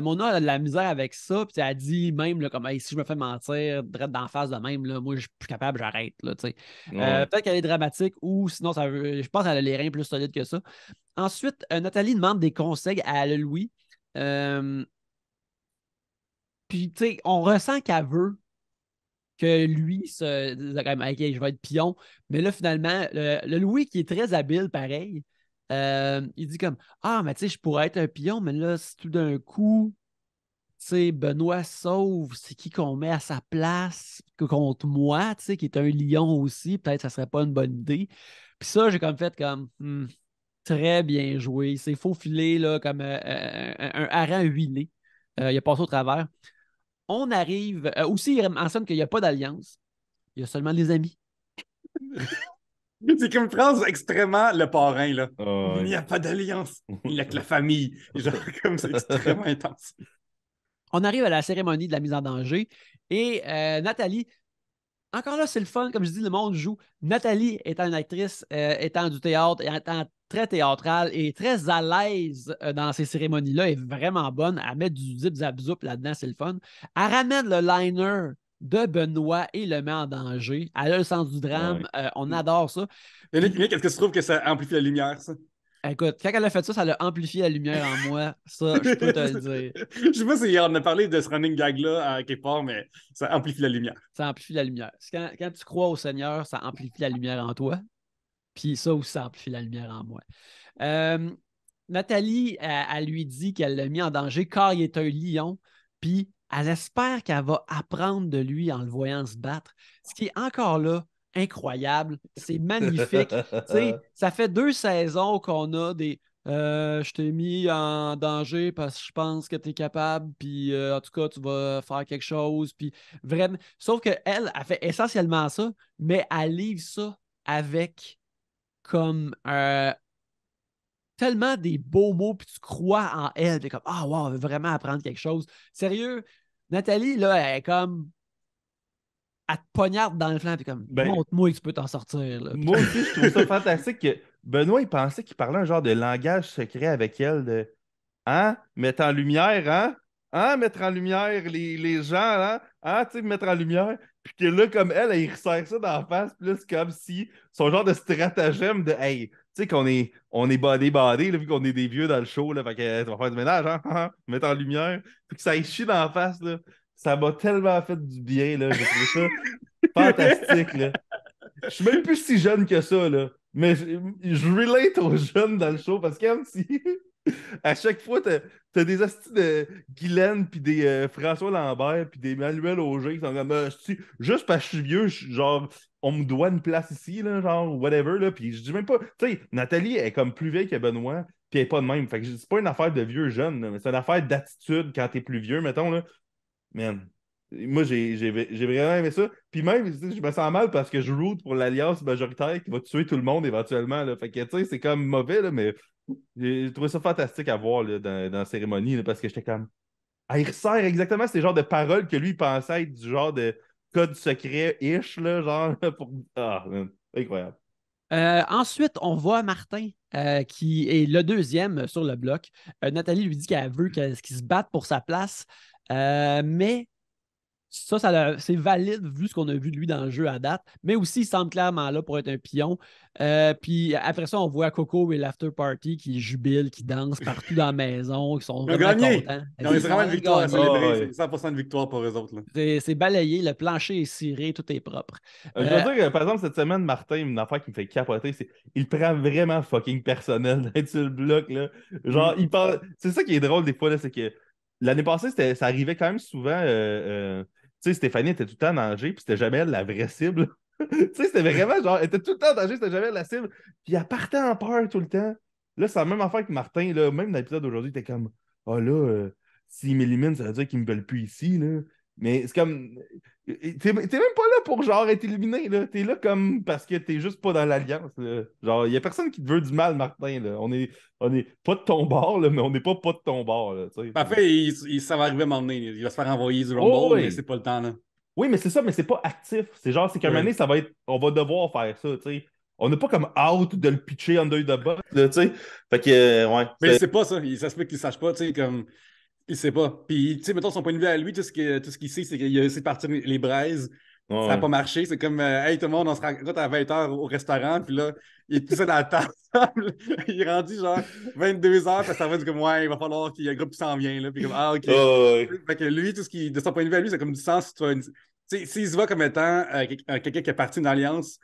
Mona a de la misère avec ça, puis elle dit même là, comme hey, si je me fais mentir, direct d'en face de même, là, moi je suis plus capable, j'arrête. Là, tu sais. Ouais. Peut-être qu'elle est dramatique ou sinon je pense qu'elle a les reins plus solides que ça. Ensuite, Nathalie demande des conseils à Louis. Euh, Puis, tu sais, on ressent qu'elle veut que lui se dise quand même, OK, je vais être pion. Mais là, finalement, le Louis, qui est très habile, pareil, il dit comme ah, mais tu sais, je pourrais être un pion, mais là, si tout d'un coup, tu sais, Benoît sauve, c'est qui qu'on met à sa place contre moi, tu sais, qui est un lion aussi, peut-être que ça serait pas une bonne idée. Puis ça, j'ai comme fait comme très bien joué. C'est faufilé là, comme un hareng huilé. Il a passé au travers. On arrive. Aussi, il mentionne qu'il n'y a pas d'alliance. Il y a seulement des amis. C'est comme une phrase extrêmement le parrain, là. Il Ouais. n'y a pas d'alliance. Il n'y a que la famille. Genre, comme c'est extrêmement intense. On arrive à la cérémonie de la mise en danger et Nathalie, encore là, c'est le fun. Comme je dis, le monde joue. Nathalie, étant une actrice, étant du théâtre, étant très théâtrale et très à l'aise dans ces cérémonies-là, est vraiment bonne. Elle met du zip-zap-zoup là-dedans, c'est le fun. Elle ramène le liner de Benoît et le met en danger. Elle a le sens du drame. Ouais. On adore ça. Et Puis, Nick, est-ce que tu trouves que ça amplifie la lumière, ça? Écoute, quand elle a fait ça, ça a amplifié la lumière en moi. Ça, je peux te le dire. Je sais pas si on a parlé de ce running gag-là à quelque part, mais ça amplifie la lumière. Ça amplifie la lumière. Quand tu crois au Seigneur, ça amplifie la lumière en toi. Puis ça aussi, ça amplifie la lumière en moi. Nathalie, elle lui dit qu'elle l'a mis en danger car il est un lion. Puis elle espère qu'elle va apprendre de lui en le voyant se battre. Ce qui est encore là incroyable. C'est magnifique. Tu sais, ça fait 2 saisons qu'on a des je t'ai mis en danger parce que je pense que tu es capable, puis en tout cas, tu vas faire quelque chose. Puis vraiment. Sauf qu'elle, elle fait essentiellement ça, mais elle livre ça avec comme tellement des beaux mots, puis tu crois en elle, t'es comme ah wow, elle veut vraiment apprendre quelque chose. Sérieux, Nathalie, là, elle est comme elle te poignarde dans le flanc, puis comme Ben, montre-moi que tu peux t'en sortir. Là. moi aussi, je trouve ça fantastique que Benoît, il pensait qu'il parlait un genre de langage secret avec elle, de hein, mettre en lumière, hein, hein, mettre en lumière les gens, hein, hein, tu sais, mettre en lumière. Puis que là, comme elle, il resserre ça dans la face, puis là, c'est comme si son genre de stratagème de hey, tu sais on est badé, là, vu qu'on est des vieux dans le show, là, fait que tu vas faire du ménage, hein, hein, hein, mettre en lumière, puis que ça y chie dans la face, là. Ça m'a tellement fait du bien, là. J'ai trouvé ça fantastique, là. Je suis même plus si jeune que ça, là. Mais je relate aux jeunes dans le show parce que comme si à chaque fois, t'as des hosties de Guylaine, puis des François Lambert, puis des Manuel Auger qui sont comme juste parce que je suis vieux, genre, on me doit une place ici, là, genre, whatever, là. Puis je dis même pas, tu sais, Nathalie est comme plus vieille que Benoît, puis elle est pas de même. Fait que c'est pas une affaire de vieux jeune, là, mais c'est une affaire d'attitude quand t'es plus vieux, mettons, là. Man. Moi, j'ai vraiment aimé ça. Puis même, tu sais, je me sens mal parce que je root pour l'alliance majoritaire qui va tuer tout le monde éventuellement. Là. Fait que, tu sais, c'est comme mauvais, là, mais j'ai trouvé ça fantastique à voir là, dans la cérémonie là, parce que j'étais comme. Ah, il resserre exactement ces genres de paroles que lui pensait être du genre de code secret-ish, là, genre, pour. Ah, man, incroyable. Ensuite, on voit Martin, qui est le deuxième sur le bloc. Nathalie lui dit qu'elle veut qu'il se batte pour sa place, mais c'est valide vu ce qu'on a vu de lui dans le jeu à date, mais aussi il semble clairement là pour être un pion. Puis après ça, on voit Coco et l'after party qui jubilent, qui dansent partout dans la maison, qui sont Ils ont vraiment gagné! contents. Ils ont vraiment une victoire à Gagné. célébrer. Oh, ouais. C'est 100% de victoire pour eux autres. Là. C'est balayé, le plancher est ciré, tout est propre. Je veux dire que, par exemple, cette semaine, Martin, une affaire qui me fait capoter, c'est il prend vraiment fucking personnel d'être sur le bloc, là. Genre, il parle. C'est ça qui est drôle des fois, là, c'est que l'année passée, ça arrivait quand même souvent. Tu sais, Stéphanie était tout le temps en danger, puis c'était jamais elle la vraie cible. Tu sais, c'était vraiment genre, elle était tout le temps en danger, c'était jamais elle la cible. Puis elle partait en peur tout le temps. Là, c'est la même affaire que Martin, là. Même dans l'épisode d'aujourd'hui, il était comme, ah là, s'il m'élimine, ça veut dire qu'il me veulent plus ici, là. Mais c'est comme. T'es même pas là pour genre être éliminé, là. T'es là comme parce que t'es juste pas dans l'alliance, là. Genre, il y a personne qui te veut du mal, Martin, là. On est pas de ton bord, là, mais on n'est pas de ton bord, là. Tu sais. Parfait, ça va arriver à un moment donné. Il va se faire envoyer du Oh, Rumble, mais oui. c'est pas le temps, là. Oui, mais c'est ça, mais c'est pas actif. C'est genre, c'est qu'à un moment Ouais. donné, ça va être. On va devoir faire ça, tu sais. On n'est pas comme out de le pitcher under the bus, là, tu sais. Fait que, ouais. Mais il sait pas ça. Ça se peut qu'il sache pas, tu sais, comme. Il sait pas. Puis, tu sais, mettons son point de vue à lui, tout ce qu'il sait, c'est qu'il a essayé de partir les braises. Ça n'a Ouais. pas marché. C'est comme, hey, tout le monde, on se rencontre à 20h au restaurant. Puis là, il est tout seul à la table. Il est rendu genre 22h. Puis ça va dire comme, ouais, il va falloir qu'il y ait un groupe qui s'en vient. Là. Puis comme, ah, OK. Ouais. Fait que lui, tout ce qui, de son point de vue à lui, c'est comme du sens. Tu sais, s'il se voit comme étant quelqu'un qui est parti d'une alliance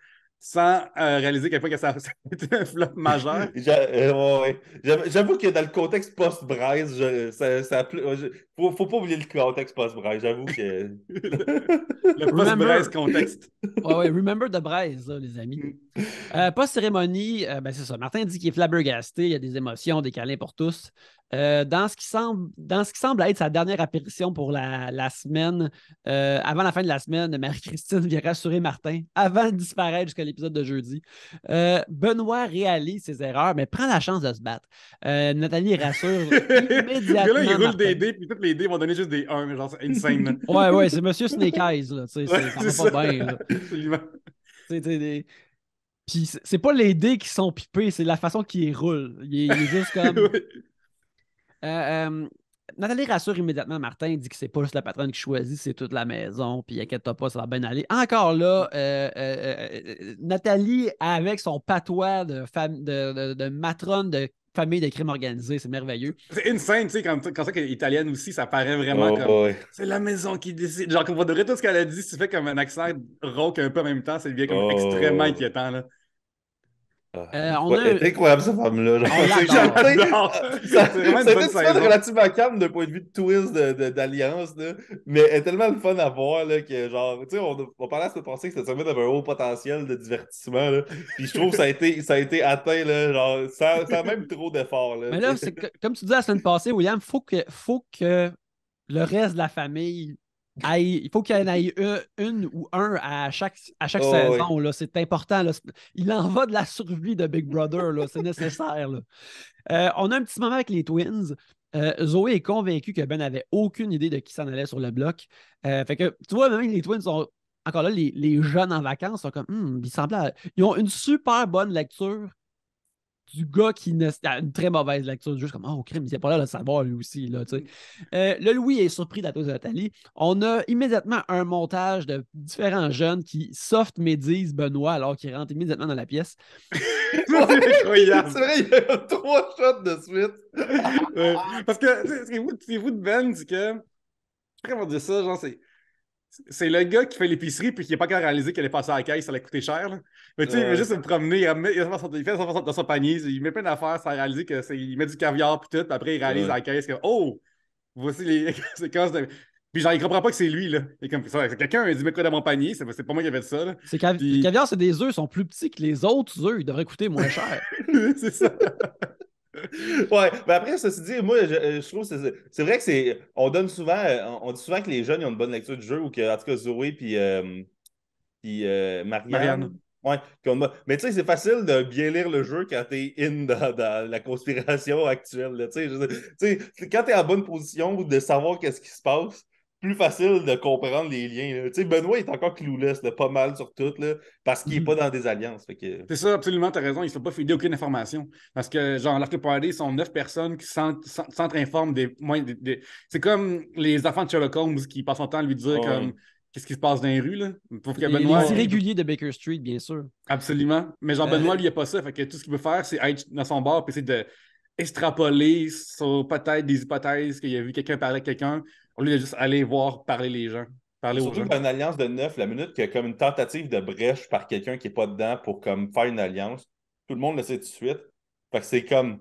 sans réaliser à quel point que ça a été un flop majeur. Ouais. J'avoue que dans le contexte post-Braise, faut pas oublier le contexte post-Braise. J'avoue que. Le post-braise contexte. Ouais, remember the Braise, là, les amis. Post-cérémonie, ben c'est ça. Martin dit qu'il est flabbergasté, il y a des émotions, des câlins pour tous. Dans ce qui semble être sa dernière apparition pour la semaine, avant la fin de la semaine, Marie-Christine vient rassurer Martin avant de disparaître jusqu'à l'épisode de jeudi. Benoît réalise ses erreurs, mais prend la chance de se battre. Nathalie rassure immédiatement. Là, il roule Martin. des dés, puis toutes les dés vont donner juste des 1, genre c'est insane. Ouais, c'est Monsieur Snake Eyes, là. Ça va pas bien, là. Absolument. Puis c'est pas les dés qui sont pipés, c'est la façon qu'il roule. Il est juste comme. Oui. Nathalie rassure immédiatement Martin, dit que c'est pas juste la patronne qui choisit, c'est toute la maison, puis inquiète-toi pas, ça va bien aller. Encore là, Nathalie, avec son patois de matrone de famille de crime organisé, c'est merveilleux. C'est insane, tu sais, quand ça qu'elle est italienne aussi, ça paraît vraiment Oh, comme ouais. c'est la maison qui décide. Genre, comme pour de vrai, tout ce qu'elle a dit, si tu fais comme un accent rauque un peu en même temps, ça devient comme extrêmement Oh. inquiétant, là. On Ouais, a elle est incroyable, cette femme-là. Genre, On c'est l'adore. jamais- J'adore. Ça, C'est vraiment une ça fait bonne une semaine saison. relativement calme d'un point de vue de twist d'alliance, là. Mais elle est tellement le fun à voir là, que, genre, tu sais, on parlait à se penser que cette semaine avait un haut potentiel de divertissement. Là. Puis je trouve que ça a été atteint là, genre, sans même trop d'efforts. Là, Mais là, tu sais. comme tu disais la semaine passée, William, faut que le reste de la famille il faut qu'il y en ait une ou un à chaque Oh, ouais. saison. Là. C'est important. Là. Il en va de la survie de Big Brother. Là. C'est nécessaire. Là. On a un petit moment avec les Twins. Zoé est convaincue que Ben n'avait aucune idée de qui s'en allait sur le bloc. Fait que, tu vois, même les Twins sont. Encore là, les jeunes en vacances sont comme. Ils ont une super bonne lecture du gars qui a une très mauvaise lecture, juste comme, oh, crime, il n'est pas là de le savoir lui aussi. Là, le Louis est surpris de la tour de Nathalie. On a immédiatement un montage de différents jeunes qui soft médisent Benoît alors qu'il rentre immédiatement dans la pièce. Ça, c'est incroyable. C'est vrai, il y a 3 shots de suite. Ouais. Parce que ce qui est fou de Ben, c'est que. Je sais pas comment dire ça, genre, c'est le gars qui fait l'épicerie puis qui n'a pas encore réalisé qu'elle est passée à la caisse, ça allait coûter cher. Là. Mais tu sais, il veut juste se promener, il fait dans son panier, il met plein d'affaires sans réaliser qu'il met du caviar puis tout, puis après il réalise à la caisse que oh, voici les séquences de. Puis genre, il comprend pas que c'est lui, là. Et comme ça, quelqu'un a dit, mets quoi dans mon panier, c'est pas moi qui avais fait ça, là. Le Puis, caviar, c'est des œufs, sont plus petits que les autres œufs, ils devraient coûter moins cher. c'est ça. Ouais, mais après, ceci dit, moi, je trouve que c'est vrai que c'est. On donne souvent. On dit souvent que les jeunes ils ont une bonne lecture du jeu ou que, en tout cas, Zoé puis Marianne. Marianne. Ouais, mais tu sais, c'est facile de bien lire le jeu quand t'es dans la conspiration actuelle. Là, tu sais, quand t'es en bonne position de savoir qu'est-ce qui se passe, plus facile de comprendre les liens. Tu sais, Benoît est encore clueless, là, pas mal sur tout, là, parce qu'il n'est pas dans des alliances. Fait que... C'est ça, absolument, t'as raison. Ils ne se font pas filer aucune information. Parce que, genre, l'After Party, ils sont 9 personnes qui s'entre-informent C'est comme les enfants de Sherlock Holmes qui passent son temps à lui dire Ouais. comme qu'est-ce qui se passe dans les rues, là. Pour que Les Benoît. irréguliers de Baker Street, bien sûr. Absolument. Mais genre, Benoît, lui, il n'a pas ça. Fait que tout ce qu'il veut faire, c'est être dans son bar et essayer de extrapoler sur peut-être des hypothèses qu'il a vu quelqu'un parler avec quelqu'un, au lieu de juste aller voir parler les gens. Parler aux Surtout gens. que dans une alliance de 9, la minute qu'il y a comme une tentative de brèche par quelqu'un qui n'est pas dedans pour comme faire une alliance, tout le monde le sait tout de suite. Fait que c'est comme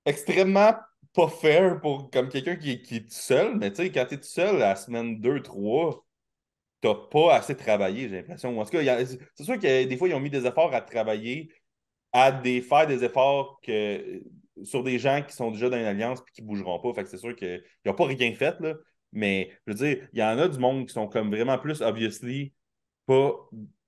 extrêmement pas fair pour comme quelqu'un qui est tout seul. Mais tu sais, quand tu es tout seul à la semaine 2, 3, t'as pas assez travaillé, j'ai l'impression. En tout cas, c'est sûr que des fois, ils ont mis des efforts à travailler, faire des efforts sur des gens qui sont déjà dans une alliance et qui ne bougeront pas. Fait que c'est sûr qu'ils n'ont pas rien fait, là. Mais je veux dire, il y en a du monde qui sont comme vraiment plus obviously pas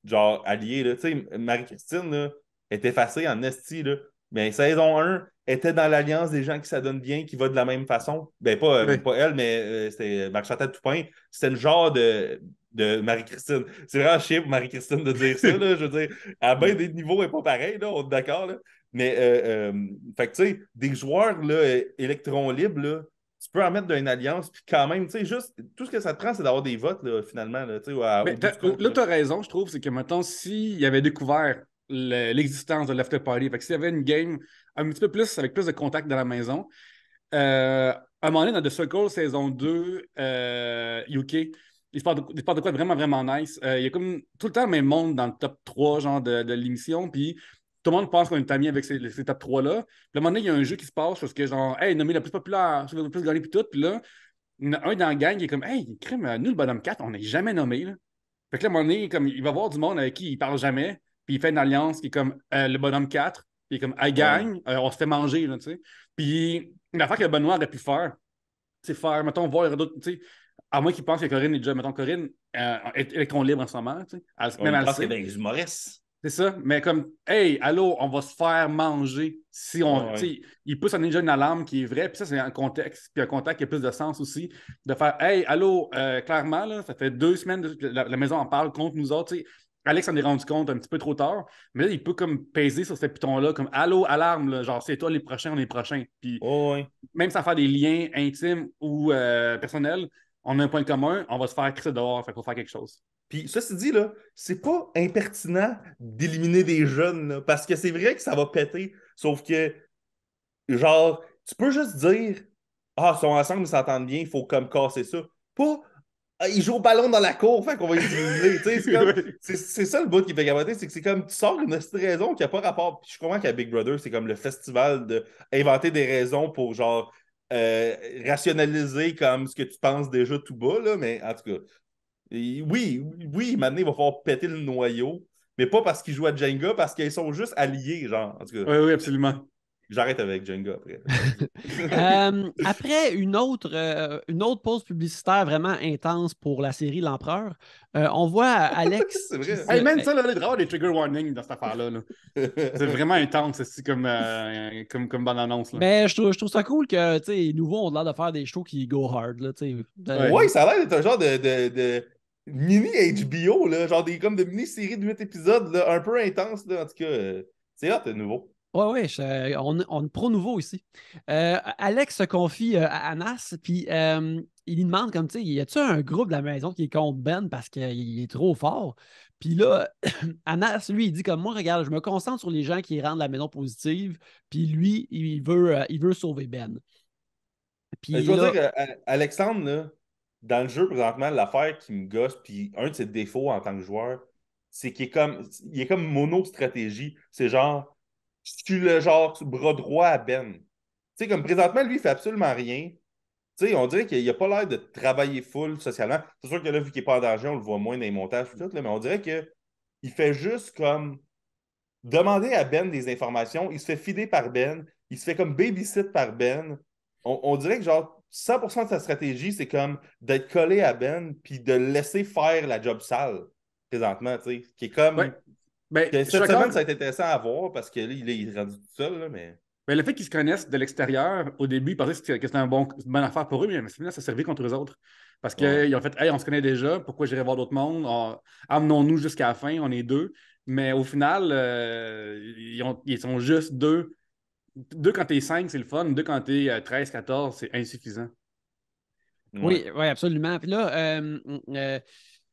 genre alliés. Là. Tu sais, Marie-Christine là, est effacée en esti, là. Mais saison 1 était dans l'alliance des gens qui s'adonnent bien, qui va de la même façon. Ben, Oui. pas elle, mais c'était Marc-Chantal Toupin. C'était le genre de Marie-Christine. C'est vraiment chiant pour Marie-Christine de dire ça. Là, je veux dire, à bien des niveaux, elle n'est pas pareil, là, on est d'accord. Là. Mais, fait que, tu sais, des joueurs là, électrons libres, là, tu peux en mettre d'une alliance, puis quand même, tu sais, juste, tout ce que ça te prend, c'est d'avoir des votes, là, finalement, là, tu sais, Mais au bout du compte. là, tu as raison, je trouve, c'est que maintenant, s'il avait découvert l'existence de l'after party, fait que s'il y avait une game un petit peu plus, avec plus de contact dans la maison, à un moment donné, dans The Circle saison 2, UK, il se passe de quoi de vraiment, vraiment nice. Il y a comme tout le temps le même monde dans le top 3 genre, de l'émission, puis tout le monde pense qu'on est amis avec ces top 3-là. Puis à un moment donné, il y a un jeu qui se passe parce que, genre, hey, nommé la plus populaire, celui qui a le plus gagné, puis tout, puis là, il y en a un dans la gang qui est comme, hey, crime, nous, le bonhomme 4, on n'est jamais nommé, là. Fait que là, à un moment donné, comme, il va voir du monde avec qui il parle jamais, puis il fait une alliance qui est comme le bonhomme 4, puis il est comme, hey, Ouais. gang, on se fait manger, là, tu sais. Puis l'affaire que Benoît aurait pu faire, c'est faire, mettons, voir d'autres, tu sais, à moins qu'il pense que Corinne est déjà, mettons, Corinne est électron libre en ce moment, tu sais. On Même elle le pense qu'il y sait. a des humoristes. C'est ça, mais comme, hey, allô, on va se faire manger. Si on, tu Ouais. sais, il pousse en déjà une alarme qui est vraie, puis ça, c'est un contexte, puis un contact qui a plus de sens aussi, de faire, hey, allô, clairement, là, ça fait 2 semaines que la maison en parle contre nous autres, tu sais, Alex s'en est rendu compte un petit peu trop tard, mais là, il peut comme peser sur ce piton-là, comme allô, alarme, là, genre c'est toi les prochains, on est les prochains. Puis Oh, ouais. même sans faire des liens intimes ou personnels, on a un point commun, on va se faire crisser dehors, fait qu'il faut faire quelque chose. Puis, ceci dit, là, c'est pas impertinent d'éliminer des jeunes, là, parce que c'est vrai que ça va péter. Sauf que, genre, tu peux juste dire, ah, ils sont ensemble, ils s'entendent bien, il faut comme casser ça. Pas, ah, ils jouent au ballon dans la cour, fait qu'on va les éliminer. Tu sais, c'est comme, c'est ça le bout qui fait capoter, c'est que c'est comme, tu sors une raison qui n'a pas rapport. Puis je comprends qu'à Big Brother, c'est comme le festival d'inventer des raisons pour, genre, rationaliser comme ce que tu penses déjà tout bas, là, mais en tout cas. Et oui, maintenant, il va falloir péter le noyau, mais pas parce qu'ils jouent à Jenga, parce qu'ils sont juste alliés, genre. En tout cas, Oui, oui, absolument. j'arrête avec Jenga après. Après une autre pause publicitaire vraiment intense pour la série L'Empereur, on voit Alex C'est qui vrai. Hey se... man, ça, là, il devrait y avoir des trigger warnings dans cette affaire-là. Là. C'est vraiment intense, c'est comme bande-annonce. Là. Ben, je trouve ça cool que les nouveaux ont l'air de faire des shows qui go hard. Là, Ouais. Ouais, ça a l'air d'être un genre de mini HBO, là, genre comme de mini-série de 8 épisodes, là, un peu intense, là, en tout cas. C'est hot, de nouveau. ouais, on est pro nouveau ici. Alex se confie à Anas, puis il lui demande comme, tu sais, y a-tu un groupe de la maison qui est contre Ben parce qu'il est trop fort? Puis là, Anas, lui, il dit comme moi, regarde, je me concentre sur les gens qui rendent la maison positive, puis lui, il veut sauver Ben. Je Puis dois là, dire, Alexandre, là, dans le jeu, présentement, l'affaire qui me gosse, puis un de ses défauts en tant que joueur, c'est il est comme mono-stratégie. C'est genre, je suis le genre bras droit à Ben. Tu sais, comme présentement, lui, il fait absolument rien. Tu sais, on dirait qu'il n'a pas l'air de travailler full socialement. C'est sûr que là, vu qu'il n'est pas en danger, on le voit moins dans les montages, tout, là, mais on dirait qu'il fait juste comme demander à Ben des informations. Il se fait fider par Ben. Il se fait comme babysit par Ben. On dirait que genre 100% de sa stratégie, c'est comme d'être collé à Ben puis de le laisser faire la job sale présentement, tu sais. Qui est Ouais. comme. Ben, Que je suis cette d'accord. semaine, ça a été intéressant à voir parce que là, il est rendu tout seul, là, mais. Ben, le fait qu'ils se connaissent de l'extérieur, au début, ils pensaient que c'était une bonne affaire pour eux, mais finalement, ça servait contre eux autres. Parce Ouais. qu'ils ont fait, hey, on se connaît déjà, pourquoi j'irai voir d'autres mondes? Amenons-nous jusqu'à la fin, on est deux. Mais au final, ils sont juste deux. Deux quand t'es 5, c'est le fun. Deux quand t'es 13, 14, c'est insuffisant. Ouais. oui, oui, absolument. Puis là,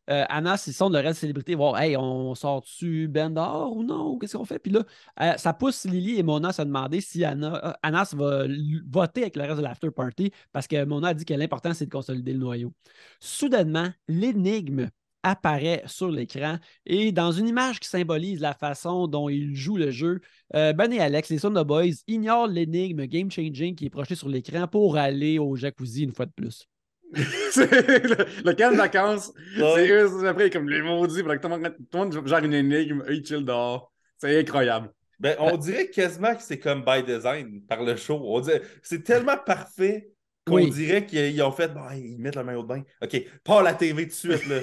Anas, ils sont de le reste des célébrités voir, hey, on sort-tu Ben dehors ou non? Qu'est-ce qu'on fait? Puis là, ça pousse Lily et Mona à se demander si Anas va voter avec le reste de l'after party parce que Mona a dit que l'important, c'est de consolider le noyau. Soudainement, l'énigme apparaît sur l'écran et dans une image qui symbolise la façon dont ils jouent le jeu, Ben et Alex, les Son of Boys, ignorent l'énigme game-changing qui est projetée sur l'écran pour aller au jacuzzi une fois de plus. C'est le camp de vacances, c'est Ouais. eux, après, comme les maudits, tout le monde gère une énigme, eux, ils chill dehors. C'est incroyable. Ben, on dirait quasiment que c'est comme by design par le show. C'est tellement parfait qu'on Oui. dirait qu'ils ont fait, bon, ils mettent le maillot de bain. OK, pas la TV tout de suite, là.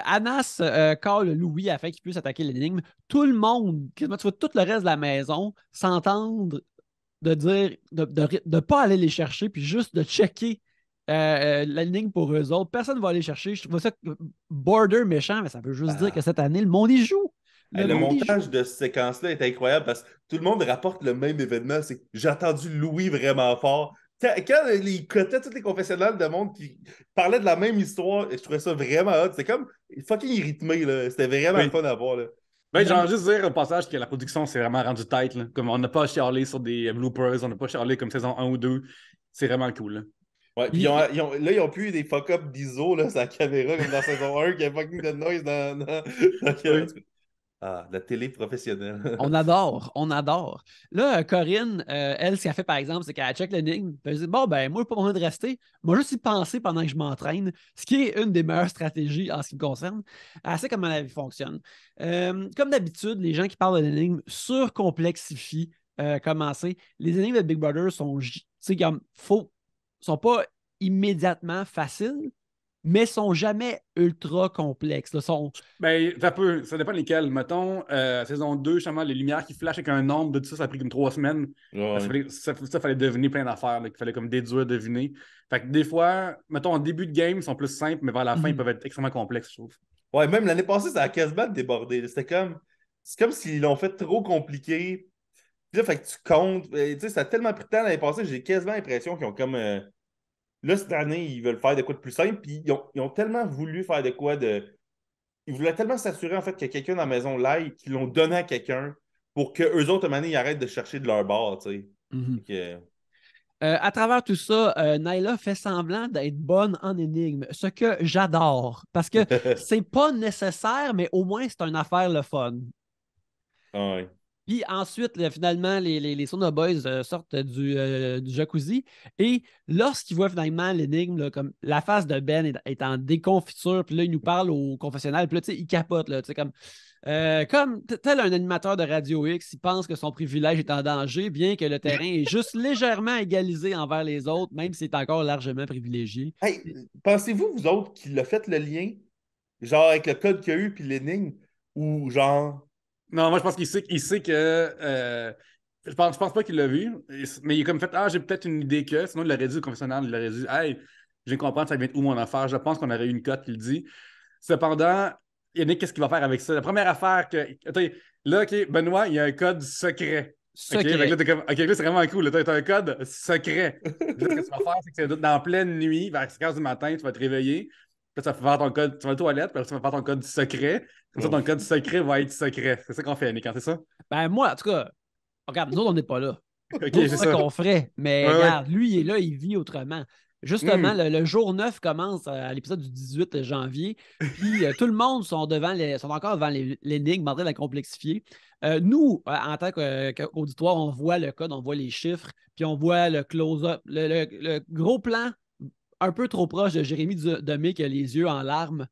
Anas call Louis afin qu'il puisse attaquer l'énigme. Tout le monde, quasiment, tu vois tout le reste de la maison s'entendre de dire de pas aller les chercher puis juste de checker l'énigme pour eux autres. Personne ne va aller chercher. Je trouve ça border méchant, mais ça veut juste dire que Ah. cette année, le monde y joue. Hey, Le le monde y joue. montage de cette séquence-là est incroyable parce que tout le monde rapporte le même événement. C'est j'ai entendu Louis vraiment fort. Quand il cotait tous les confessionnals de monde qui parlaient de la même histoire, je trouvais ça vraiment hot. C'était comme fucking rythmé, là. C'était vraiment le Oui. fun à voir, là. Ben, j'ai envie juste dire au passage que la production s'est vraiment rendue tête. Là. Comme on n'a pas chialé sur des bloopers, on n'a pas chialé comme saison 1 ou 2. C'est vraiment cool. Là. Ouais, puis là, ils ont plus eu des fuck-up d'ISO, là, sur la caméra, comme dans saison 1, qui a fucking de noise Oui. Ah, la télé professionnelle. On adore, on adore. Là, Corinne, elle, ce qu'elle fait, par exemple, c'est qu'elle check l'énigme. Elle dit, bon, ben, moi, pas besoin de rester. Moi, juste y penser pendant que je m'entraîne, ce qui est une des meilleures stratégies en ce qui me concerne. Elle sait comment la vie fonctionne. Comme d'habitude, les gens qui parlent de l'énigme surcomplexifient comment c'est. Les énigmes de Big Brother sont, sont pas immédiatement faciles, mais sont jamais ultra complexes. Là, Ben, ça dépend lesquels. Mettons, saison 2, justement, les lumières qui flashent avec un nombre, de tout ça, ça a pris comme 3 semaines. Ouais. Ça fallait deviner plein d'affaires, qu'il fallait comme déduire, deviner. Fait que des fois, mettons, en début de game, ils sont plus simples, mais vers la fin, ils peuvent être extrêmement complexes, je trouve. Ouais, même l'année passée, ça a quasiment débordé. C'est comme s'ils l'ont fait trop compliqué. Puis là, fait que tu comptes. Tu sais, ça a tellement pris de temps l'année passée, j'ai quasiment l'impression qu'ils ont comme. Là, cette année, ils veulent faire de quoi de plus simple. Puis ils ont tellement voulu faire de quoi de. Ils voulaient tellement s'assurer en fait que quelqu'un dans la maison l'aille qu'ils l'ont donné à quelqu'un pour qu'eux autres, à un moment donné, ils arrêtent de chercher de leur bord, tu sais. Mhm. Fait que, À travers tout ça, Nyla fait semblant d'être bonne en énigme, ce que j'adore, parce que c'est pas nécessaire, mais au moins c'est une affaire le fun. ouais. Puis ensuite, là, finalement, les Soda Boys sortent du jacuzzi et lorsqu'ils voient finalement l'énigme, là, comme la face de Ben est en déconfiture, puis là, il nous parle au confessionnal, puis là, tu sais, il capote, là, tu sais, comme tel un animateur de Radio X, il pense que son privilège est en danger, bien que le terrain est juste légèrement égalisé envers les autres, même s'il est encore largement privilégié. Hey, pensez-vous, vous autres, qu'il a fait le lien, genre avec le code qu'il y a eu puis l'énigme, ou genre. Non, moi, je pense qu'il sait que. Je pense pas qu'il l'a vu, mais il est comme fait ah, j'ai peut-être une idée que. Sinon, il l'aurait dit au confessionnal, il l'aurait dit hey, je viens de comprendre ça vient de où mon affaire. Je pense qu'on aurait eu une cote qui le dit. Cependant, Yannick, qu'est-ce qu'il va faire avec ça? La première affaire que. Attends, là, OK, Benoît, il y a un code secret. OK, fait que Secret. là, t'es comme, OK, là, c'est vraiment cool. Là, t'as un code secret. Là, ce que tu vas faire, c'est que c'est dans pleine nuit, vers 5 heures du matin, tu vas te réveiller. Puis là, tu vas faire ton code, tu vas aux toilettes, puis là, tu vas faire ton code secret. Comme ça, ton code secret va être secret. C'est ça qu'on fait, Nick, hein, c'est ça? Ben moi, en tout cas, regarde, nous autres, on n'est pas là. OK, Nous, c'est c'est ça ça. qu'on ferait. Mais Ouais, ouais. regarde, lui, il est là, il vit autrement. Justement, Hmm. le jour 9 commence à l'épisode du 18 janvier. Puis tout le monde sont encore devant l'énigme, en train de la complexifier. Nous, en tant qu'auditoire, on voit le code, on voit les chiffres, puis on voit le close-up, le gros plan un peu trop proche de Jérémy Demé qui a les yeux en larmes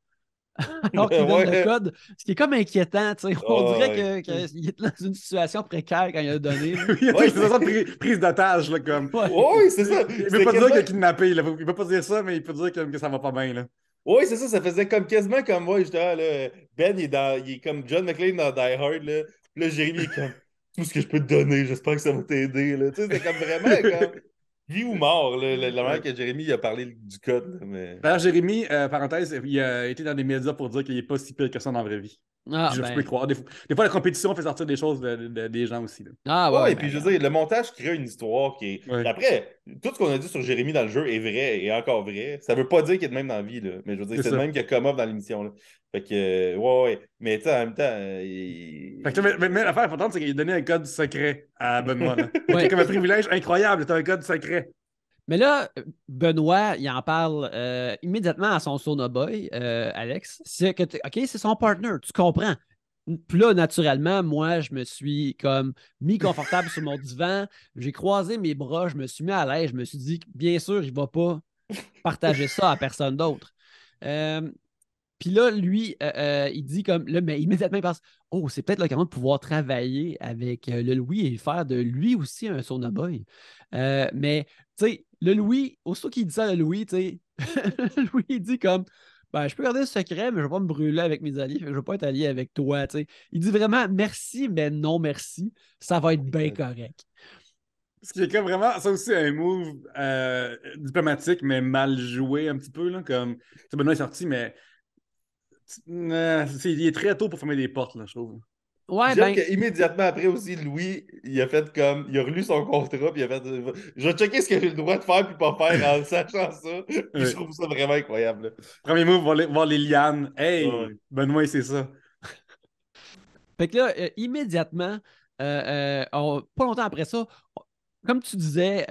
alors qu'il donne le Ouais. code, ce qui est comme inquiétant. Tu sais. On Ah, dirait ouais. qu'il est dans une situation précaire quand il a donné. Là. Il y a Ouais, toute une façon de prise d'otage, là, comme. Ouais. ouais, c'est ça. Il veut C'était pas dire qu'il a quasiment. kidnappé, là. Il veut pas dire ça, mais il peut dire que ça va pas bien, là. Oui, c'est ça, ça faisait comme quasiment comme moi, justement, là. Ben, il est comme John McClane dans Die Hard, là. Puis là, Jérémy est comme tout ce que je peux te donner, j'espère que ça va t'aider, là. Tu sais, c'est comme vraiment comme vie ou mort, là, la manière Ouais. que Jérémy a parlé du code, là, mais. D'ailleurs, Jérémy, parenthèse, il a été dans des médias pour dire qu'il est pas si pire que ça dans la vraie vie. Ah, Je peux y ben. croire. Des fois, la compétition fait sortir des choses des gens aussi. Là. Ah, ouais, Ouais, ouais, et ben, puis je veux regarde. dire, le montage crée une histoire qui est. Ouais. Après, tout ce qu'on a dit sur Jérémy dans le jeu est vrai et encore vrai. Ça veut pas dire qu'il est de même dans la vie, là. Mais je veux dire, C'est c'est le ça. même qu'il y a come up dans l'émission, là. Fait que, ouais, ouais. Mais tu sais, en même temps, Fait que, mais l'affaire importante, c'est qu'il a donné un code secret à Benoît. Là. Fait qu'il a Ouais. comme un privilège incroyable. T'as un code secret. Mais là, Benoît, il en parle immédiatement à son Sono Boy, Alex. C'est que, OK, c'est son partner, tu comprends. Puis là, naturellement, moi, je me suis comme mis confortable sur mon divan. J'ai croisé mes bras, je me suis mis à l'aise. Je me suis dit, bien sûr, il ne va pas partager ça à personne d'autre. Euh, Puis là, lui, il dit comme, là, mais immédiatement, il pense, oh, c'est peut-être l'occasion de pouvoir travailler avec le Louis et faire de lui aussi un Sono Boy. Mais, tu sais, le Louis, aussitôt qu'il dit ça à le Louis, tu sais, Louis, il dit comme, ben, je peux garder le secret, mais je ne vais pas me brûler avec mes alliés, je ne vais pas être allié avec toi, tu sais. Il dit vraiment merci, mais non merci, ça va être bien correct. Ce qui est comme vraiment, ça aussi, un move diplomatique, mais mal joué un petit peu. Là, comme, tu sais, Benoît est sorti, mais il est très tôt pour fermer des portes, là, je trouve. Ouais, j'aime ben, qu'immédiatement après aussi, Louis, il a fait comme. Il a relu son contrat, puis il a fait. Je vais checker ce que j'ai le droit de faire, puis pas faire en sachant ça. Puis je Ouais. trouve ça vraiment incroyable, là. Premier move, voir les lianes. Hey, Ouais. Benoît, c'est ça. fait que là, immédiatement, pas longtemps après ça, comme tu disais,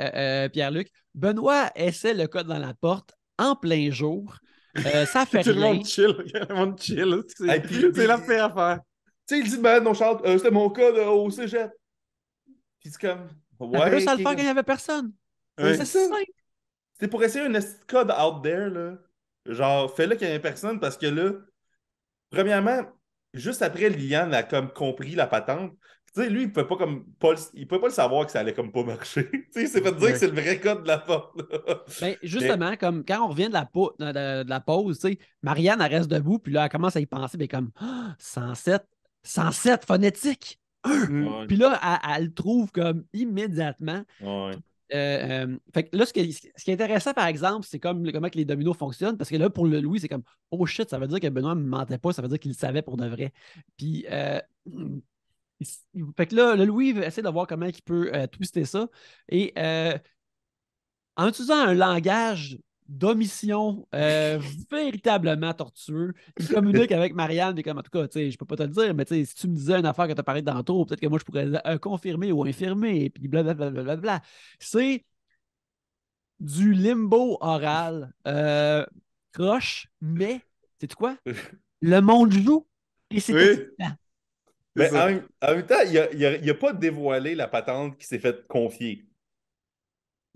Pierre-Luc, Benoît essaie le code dans la porte en plein jour. Ça fait Tout le rien. monde chill. Tout le monde chill. Hey, C'est la pire affaire. tu sais, il dit, ben non, Charles, c'était mon cas au cégep. Puis c'est comme. T'avais Ouais, juste à le ok. faire quand il n'y avait personne. C'est C'est Ouais. ça. simple. C'est pour essayer un esti de code out there, là. Genre, fais-le qu'il n'y ait personne parce que là, premièrement, juste après, Liane a comme compris la patente. Tu sais, lui, il ne pouvait pas comme il pouvait pas le savoir que ça allait comme pas marcher. Tu sais, il s'est fait dire que Ouais. c'est le vrai code de la porte, là. Ben, Mais justement, comme quand on revient de la pause, tu sais, Marianne, elle reste debout, puis là, elle commence à y penser, mais comme ah, 107, 107 phonétique. Mm. ouais, Puis là, elle le trouve comme immédiatement. ouais. Fait que là, ce qui est intéressant, par exemple, c'est comment que les dominos fonctionnent, parce que là, pour le Louis, c'est comme oh shit, ça veut dire que Benoît ne me mentait pas, ça veut dire qu'il le savait pour de vrai. Puis, fait que là, le Louis essaie de voir comment il peut twister ça. Et en utilisant un langage d'omission véritablement tortueux, il communique avec Marianne, et comme en tout cas, tu sais, je peux pas te le dire, mais tu sais, si tu me disais une affaire que tu as parlé tantôt, peut-être que moi je pourrais confirmer ou infirmer, et puis blablabla. C'est du limbo oral croche, mais c'est quoi? Le monde joue et c'est Oui. excitant. Mais ça. en même temps, il a pas dévoilé la patente qui s'est fait confier.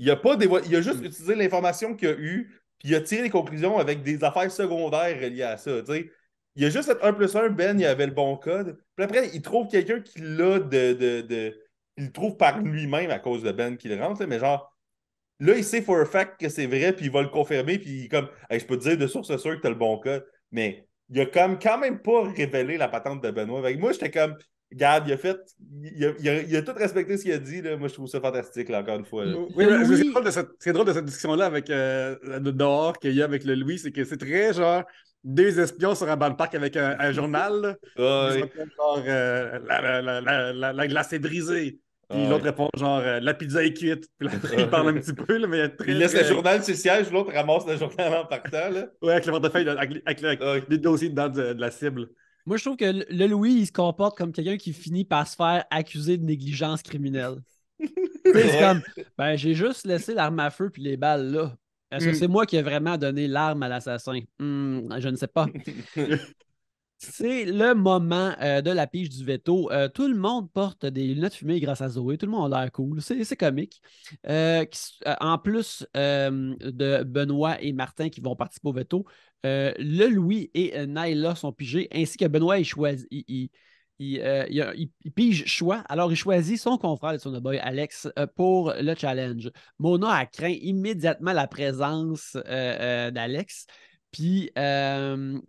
Il a juste utilisé l'information qu'il a eue, puis il a tiré les conclusions avec des affaires secondaires reliées à ça. T'sais. Il a juste fait 1+1, Ben, il avait le bon code. Puis après, il trouve quelqu'un qui l'a il le trouve par lui-même à cause de Ben qui le rentre. Là, mais genre, là, il sait for a fact que c'est vrai, puis il va le confirmer, puis il est comme, hey, je peux te dire de source sûre que tu as le bon code. Mais il a comme quand même pas révélé la patente de Benoît. Avec moi, j'étais comme, regarde, il a tout respecté ce qu'il a dit. Là. Moi, je trouve ça fantastique, là, encore une fois. Là. Oui, mais Louis... c'est drôle de cette discussion-là avec dehors qu'il y a avec le Louis, c'est que c'est très genre deux espions sur un banc de parc avec un journal. Là. Ils Ouais, sont comme genre la glace est brisée. Puis l'autre ouais. répond genre la pizza est cuite. Puis là, après, il parle un petit peu, là, mais Il très, laisse le très. journal sur le siège, l'autre ramasse le journal en partant. Là. Ouais, avec le portefeuille, avec Ouais. les dossiers dedans de la cible. Moi, je trouve que le Louis, il se comporte comme quelqu'un qui finit par se faire accuser de négligence criminelle. Tu sais, c'est comme, ben, j'ai juste laissé l'arme à feu puis les balles là. Est-ce que c'est moi qui ai vraiment donné l'arme à l'assassin? Je ne sais pas. C'est le moment de la pige du veto. Tout le monde porte des lunettes fumées grâce à Zoé. Tout le monde a l'air cool. C'est comique. En plus de Benoît et Martin qui vont participer au veto, le Louis et Naila sont pigés, ainsi que Benoît, il pige choix. Alors, il choisit son confrère de son boy Alex pour le challenge. Mona a craint immédiatement la présence d'Alex. Puis, Mon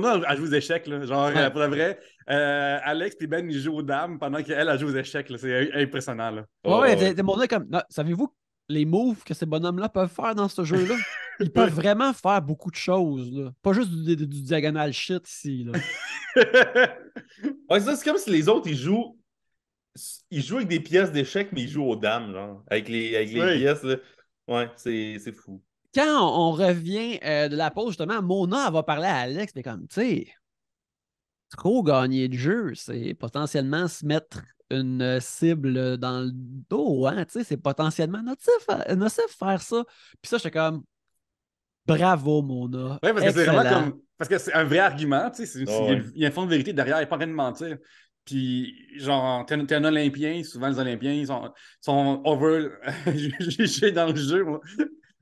nom, elle joue aux échecs. Là. Genre, ouais. pour de vrai, Alex et Ben, ils jouent aux dames pendant qu'elle, elle joue aux échecs. Là. C'est impressionnant. Là. Ouais, mon nom est comme. Non, savez-vous les moves que ces bonhommes-là peuvent faire dans ce jeu-là? Ils peuvent vraiment faire beaucoup de choses. Là. Pas juste du diagonal shit ici. Là. Ouais, ça, c'est comme si les autres, ils jouent avec des pièces d'échecs, mais ils jouent aux dames, genre, avec les Oui. pièces. Là. Ouais, c'est fou. Quand on revient de la pause, justement, Mona elle va parler à Alex, mais comme, tu sais, trop gagner le jeu, c'est potentiellement se mettre une cible dans le dos, hein, tu sais, c'est potentiellement nocif faire ça. Puis ça, j'étais comme, bravo, Mona, Oui, parce que c'est vraiment excellent. comme. Parce que c'est un vrai argument, tu sais. Ah ouais. Il y a un fond de vérité derrière, il n'est pas en train de mentir. Puis, genre, t'es un Olympien, souvent les Olympiens, sont over jugés dans le jeu.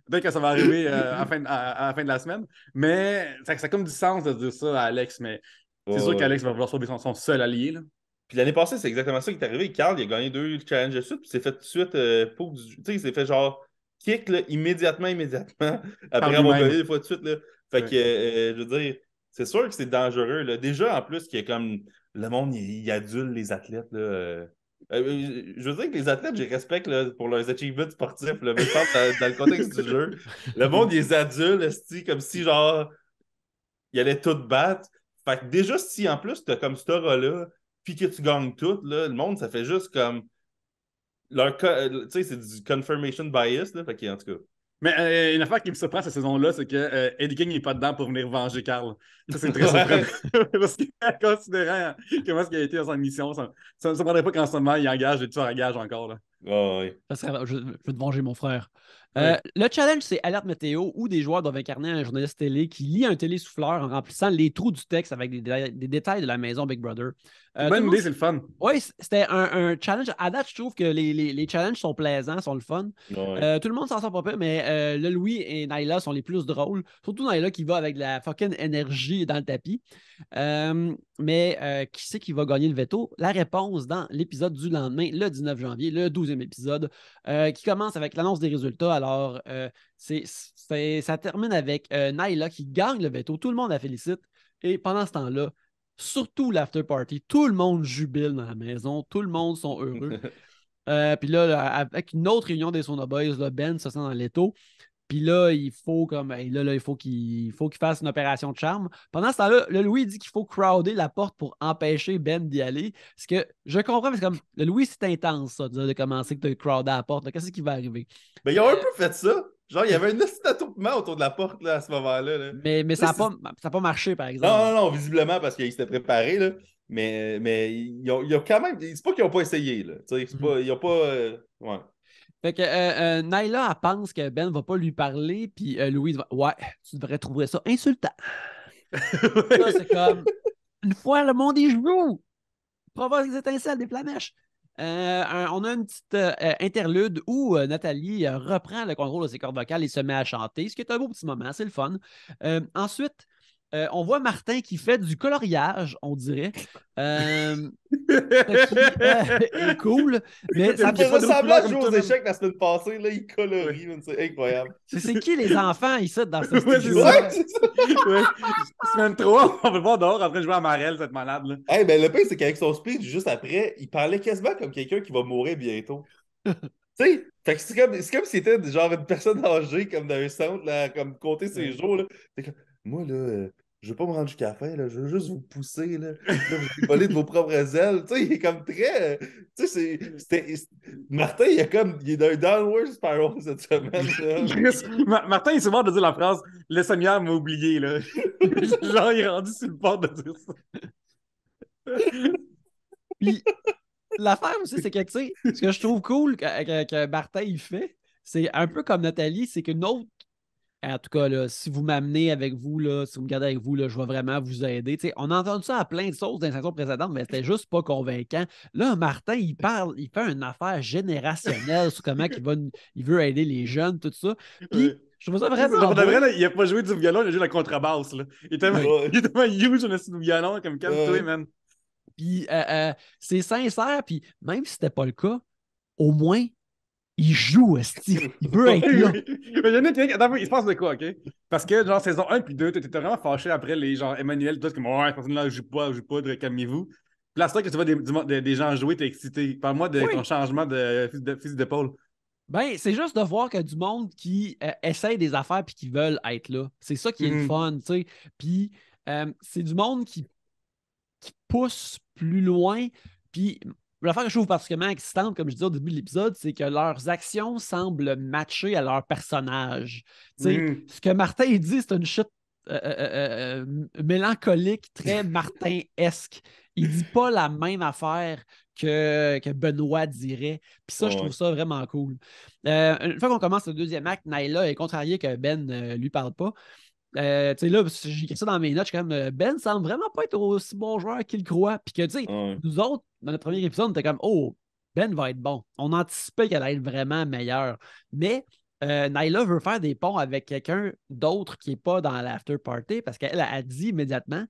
Peut-être que ça va arriver à la fin de la semaine. Mais ça a comme du sens de dire ça à Alex. Mais c'est sûr Ouais. qu'Alex va vouloir sauver son seul allié. Là. Puis l'année passée, c'est exactement ça qui est arrivé. Carl, il a gagné 2 challenges de suite, puis il s'est fait tout de suite tu sais, il s'est fait genre kick là, immédiatement, Par après avoir gagné lui-même. des fois de suite. Là. Fait que, Ouais. je veux dire, c'est sûr que c'est dangereux. Là. Déjà, en plus, qu'il y a comme le monde, il adule les athlètes. Là, je veux dire que les athlètes, je les respecte là, pour leurs achievements sportifs, là, mais je pense que dans le contexte du jeu, le monde, il les adule, esti, comme si genre, il allait tout battre. Fait que déjà, si en plus, tu as comme cette aura-là, puis que tu gagnes tout, là, le monde, ça fait juste comme. Tu sais, c'est du confirmation bias, là. Fait que, en tout cas. Mais une affaire qui me surprend cette saison-là, c'est que Eddie King n'est pas dedans pour venir venger Carl. Ça, c'est très surprenant. Ouais. Parce que, considérant comment il a été dans sa mission, ça ne me surprendrait pas qu'en ce moment, il engage des tueurs à gages encore. Là. Ah, ouais. Je veux te venger, mon frère. Ouais. Le challenge, c'est alerte météo où des joueurs doivent incarner un journaliste télé qui lit un télésouffleur en remplissant les trous du texte avec des détails de la maison Big Brother. C'est une Tout le bonne monde idée, c'est le fun. Oui, c'était un challenge. À date, je trouve que les challenges sont plaisants, sont le fun. Ouais. Tout le monde s'en sort pas peu, mais le Louis et Naila sont les plus drôles. Surtout Naila qui va avec de la fucking énergie dans le tapis. Mais qui c'est qui va gagner le veto? La réponse dans l'épisode du lendemain, le 19 janvier, le 12e épisode, qui commence avec l'annonce des résultats. Alors, ça termine avec Naila qui gagne le veto. Tout le monde la félicite. Et pendant ce temps-là, surtout l'after party, tout le monde jubile dans la maison, tout le monde sont heureux. Puis là, avec une autre réunion des Soda Boys, là, Ben se sent dans l'étau. Puis là, il faut comme il faut qu'il fasse une opération de charme. Pendant ce temps-là, le Louis dit qu'il faut crowder la porte pour empêcher Ben d'y aller. Parce que je comprends, mais c'est comme le Louis, c'est intense, ça, de commencer que de crowder à la porte. Qu'est-ce qui va arriver? Mais ils ont un peu fait ça. Genre, il y avait un petit attroupement autour de la porte là, à ce moment-là. Là. Mais ça n'a pas marché, par exemple. Non, visiblement, parce qu'ils s'étaient préparés, là. Mais ils ont quand même. C'est pas qu'ils n'ont pas essayé, là. C'est pas, ils n'ont pas. Ouais. Fait que Nyla, elle pense que Ben va pas lui parler, puis Louise va. Ouais, tu devrais trouver ça insultant. Ça, c'est comme. Une fois, le monde y joue. Provoque des étincelles, des flamèches. On a une petite interlude où Nathalie reprend le contrôle de ses cordes vocales et se met à chanter, ce qui est un beau petit moment, c'est le fun. Ensuite, on voit Martin qui fait du coloriage, on dirait. Ce qui est cool. Mais Ça ça me fait ressembler à jouer aux comme échecs la semaine passée. Là, il colorie, c'est incroyable. C'est qui les enfants ici dans ce Ouais, studio? Ouais, c'est ça. Ouais. Semaine 3, on va le voir dehors après jouer à Marel, cette malade. Là. Hey, ben, le pire, c'est qu'avec son speech, juste après, il parlait quasiment comme quelqu'un qui va mourir bientôt. Tu sais, fait que c'est comme si c'était genre une personne âgée, comme dans un centre, là, comme compter ses jours. Là. C'est comme, moi, là, je veux pas me rendre jusqu'à la fin, là, je veux juste vous pousser, là, là vous allez voler de vos propres ailes. Tu sais, il est comme très. Tu sais, Martin, il est dans un downward spiral cette semaine. Là. Martin, il se mort de dire la phrase le Seigneur m'a oublié. Là. Genre, il est rendu sur le port de dire ça. Puis l'affaire aussi, c'est que, tu sais, ce que je trouve cool que Martin il fait, c'est un peu comme Nathalie, c'est qu'une autre. En tout cas, là, si vous m'amenez avec vous, là, si vous me gardez avec vous, là, je vais vraiment vous aider. Tu sais, on a entendu ça à plein de sauces dans les saisons précédentes, mais c'était juste pas convaincant. Là, Martin, il parle, il fait une affaire générationnelle sur comment il veut aider les jeunes, tout ça. Puis, je trouve ça vraiment. Pour de vrai, là, il a pas joué du violon, il a joué la contrebasse. Là. Il est tellement huge, on a du violon, comme calme-toi, man. Puis, c'est sincère, puis même si c'était pas le cas, au moins, il joue, esti. Il veut être là. Mais Yannick, attends, il se passe de quoi, OK? Parce que, genre, saison 1 puis 2, tu étais vraiment fâché après les, genre, Emmanuel, tout, comme, ouais, cette personne-là, je joue pas, calmez-vous. Puis là, c'est vrai que tu vois des gens jouer, t'es excité. Parle-moi de ton changement de fusil d'épaule. Ben, c'est juste de voir que du monde qui essaye des affaires puis qui veulent être là. C'est ça qui est le fun, tu sais. Puis, c'est du monde qui pousse plus loin. Puis, l'affaire que je trouve particulièrement excitante, comme je disais au début de l'épisode, c'est que leurs actions semblent matcher à leur personnage. Tu sais, ce que Martin il dit, c'est une shit mélancolique, très Martin-esque. Il dit pas la même affaire que Benoît dirait. Puis ça, je trouve ça vraiment cool. Une fois qu'on commence le deuxième acte, Naila est contrariée que Ben lui parle pas. Tu sais, là, j'ai écrit ça dans mes notes, je suis comme Ben semble vraiment pas être aussi bon joueur qu'il croit. Puis que, tu sais, nous autres, dans notre premier épisode, on était comme, oh, Ben va être bon. On anticipait qu'elle allait être vraiment meilleure. Mais Nyla veut faire des ponts avec quelqu'un d'autre qui n'est pas dans l'after party parce qu'elle a dit immédiatement,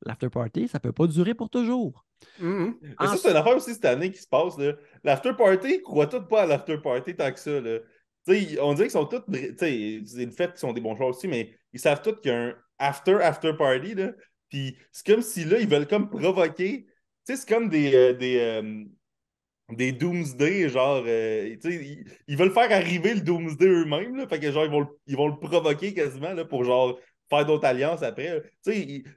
l'after party, ça peut pas durer pour toujours. Mais ça, c'est une affaire aussi cette année qui se passe. L'after party, ils croient tous pas à l'after party tant que ça. Là. On dirait qu'ils sont tous. C'est le fait qu'ils sont des bons joueurs aussi, mais ils savent tous qu'il y a un after party. Là. Puis c'est comme si là, ils veulent comme provoquer. C'est comme des Doomsday, genre. Ils veulent faire arriver le Doomsday eux-mêmes. Là, fait que genre, ils vont le provoquer quasiment là, pour genre faire d'autres alliances après.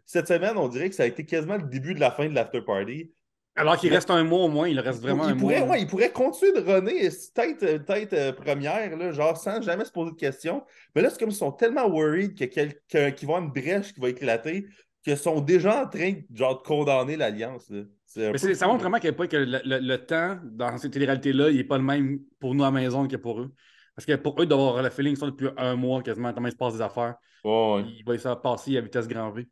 Cette semaine, on dirait que ça a été quasiment le début de la fin de l'after party. Alors qu'il reste un mois au moins, il reste vraiment un mois. Ouais, il pourrait continuer de runner tête première, là, genre sans jamais se poser de questions. Mais là, c'est comme s'ils sont tellement worried qu'il va y avoir une brèche qui va éclater qu'ils sont déjà en train genre, de condamner l'Alliance. Mais ça montre vraiment que le temps dans cette télé-réalité-là, il n'est pas le même pour nous à la maison que pour eux. Parce que pour eux, d'avoir le feeling ça depuis un mois quasiment, comment il se passe des affaires, il va se passer à vitesse grand V.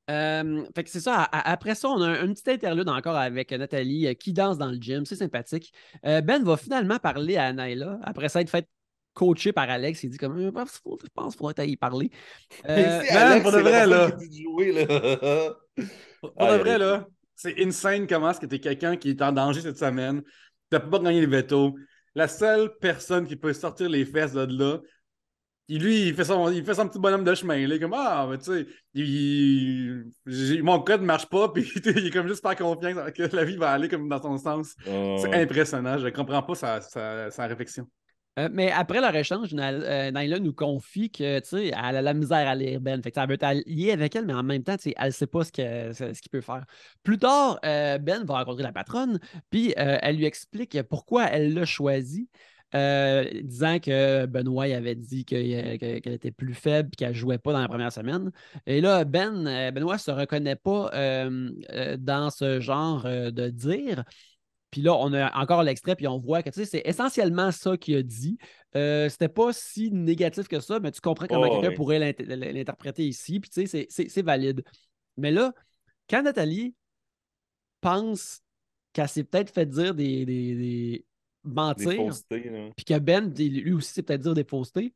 Fait que c'est ça. Après ça, on a un petit interlude encore avec Nathalie qui danse dans le gym. C'est sympathique. Ben va finalement parler à Naila après ça être fait coaché par Alex. Il dit comme je pense qu'il faudrait y parler. C'est Alex, pour de vrai, là. qui dit de jouer, là. Pour de vrai, là, c'est insane comment est-ce que tu es quelqu'un qui est en danger cette semaine. Tu n'as pas gagné le veto. La seule personne qui peut sortir les fesses de là, Lui, il fait son petit bonhomme de chemin. Il est comme, ah, mais tu sais, mon code ne marche pas, puis il est comme juste pas confiant que la vie va aller comme dans son sens. C'est Ouais. impressionnant. Je ne comprends pas sa réflexion. Mais après leur échange, Naila nous confie que, tu sais, elle a la misère à lire Ben. Fait que ça veut être alliée avec elle, mais en même temps, tu sais, elle ne sait pas ce qu'il peut faire. Plus tard, Ben va rencontrer la patronne, puis elle lui explique pourquoi elle l'a choisi, disant que Benoît il avait dit qu'elle était plus faible et qu'elle ne jouait pas dans la première semaine. Et là, Benoît ne se reconnaît pas dans ce genre de dire. Puis là, on a encore l'extrait, puis on voit que c'est essentiellement ça qu'il a dit. C'était pas si négatif que ça, mais tu comprends comment Oh, quelqu'un ouais. pourrait l'interpréter ici, puis tu sais, c'est valide. Mais là, quand Nathalie pense qu'elle s'est peut-être fait dire des Des mentir, faussetés, là. puis que Ben, lui aussi, s'est peut-être dire des faussetés,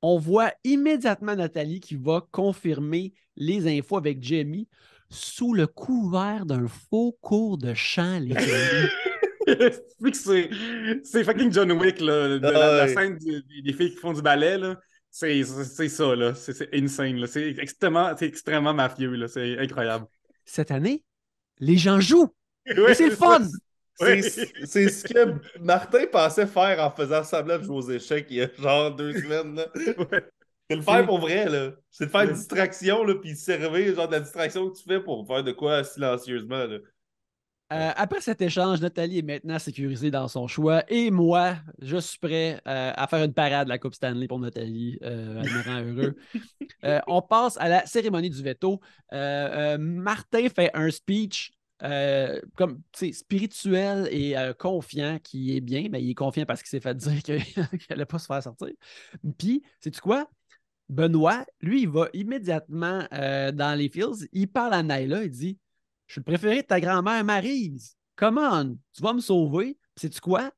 on voit immédiatement Nathalie qui va confirmer les infos avec Jamie sous le couvert d'un faux cours de chant, les amis. C'est fucking John Wick, là. La Ouais. scène des filles qui font du ballet, là. C'est ça, là. C'est insane, là. C'est extrêmement mafieux, là. C'est incroyable. Cette année, les gens jouent et Ouais, c'est le c'est ça. fun. C'est Ouais. c'est ce que Martin pensait faire en faisant semblant de jouer aux échecs il y a genre 2 semaines, là. Ouais. C'est le faire C'est, pour vrai, là. C'est de faire une distraction, là, puis servir, genre, de la distraction que tu fais pour faire de quoi silencieusement, là. Après cet échange, Nathalie est maintenant sécurisée dans son choix et moi, je suis prêt à faire une parade de la Coupe Stanley pour Nathalie. Elle me rend heureux. On passe à la cérémonie du veto. Martin fait un speech comme spirituel et confiant qui est bien, mais il est confiant parce qu'il s'est fait dire qu'il n'allait pas se faire sortir. Puis, sais-tu quoi? Benoît, lui, il va immédiatement dans les fields, il parle à Naila, il dit je suis le préféré de ta grand-mère Maryse. Come on, tu vas me sauver. Puis sais-tu quoi?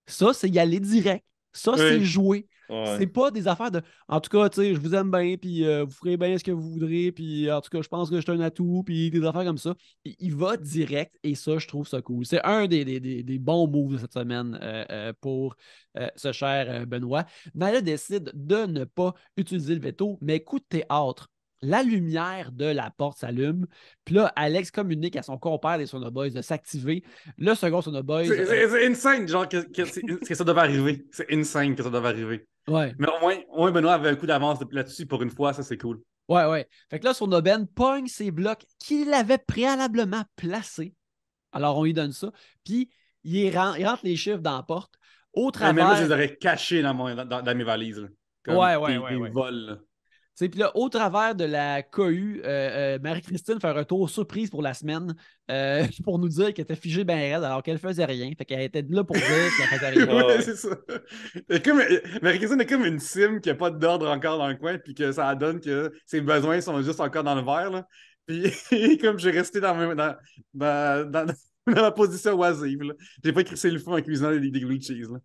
Ça, c'est y aller direct. Ça, c'est Ouais. jouer. Ouais. C'est pas des affaires de. En tout cas, tu sais, je vous aime bien, puis vous ferez bien ce que vous voudrez, puis en tout cas, je pense que je suis un atout, puis des affaires comme ça. Il va direct, et ça, je trouve ça cool. C'est un des bons moves de cette semaine pour ce cher Benoît. Nala décide de ne pas utiliser le veto, mais coup de théâtre. La lumière de la porte s'allume. Puis là, Alex communique à son compère des Sonoboys de s'activer. Le second Sonoboys. C'est insane, genre, que ça devait arriver. C'est insane que ça devait arriver. Ouais. Mais au moins, Benoît avait un coup d'avance là-dessus pour une fois, ça c'est cool. Ouais, ouais. Fait que là, son Sonoben pogne ses blocs qu'il avait préalablement placés. Alors, on lui donne ça. Puis, il rentre les chiffres dans la porte. Au Même là, je travers. les aurais cachés dans mes valises. Là. Comme Ouais, ouais, ouais, des ouais. vols. Là. Puis là, au travers de la cohue, Marie-Christine fait un retour surprise pour la semaine pour nous dire qu'elle était figée bien raide alors qu'elle faisait rien. Fait qu'elle était là pour dire qu'elle faisait rien. Ah Ouais, ouais. c'est ça. Marie-Christine est comme une sim qui n'a pas d'ordre encore dans le coin, puis que ça donne que ses besoins sont juste encore dans le verre. Là. Puis comme j'ai resté dans la position oisive, là. J'ai pas crissé le feu en cuisinant des grilled cheese. Là.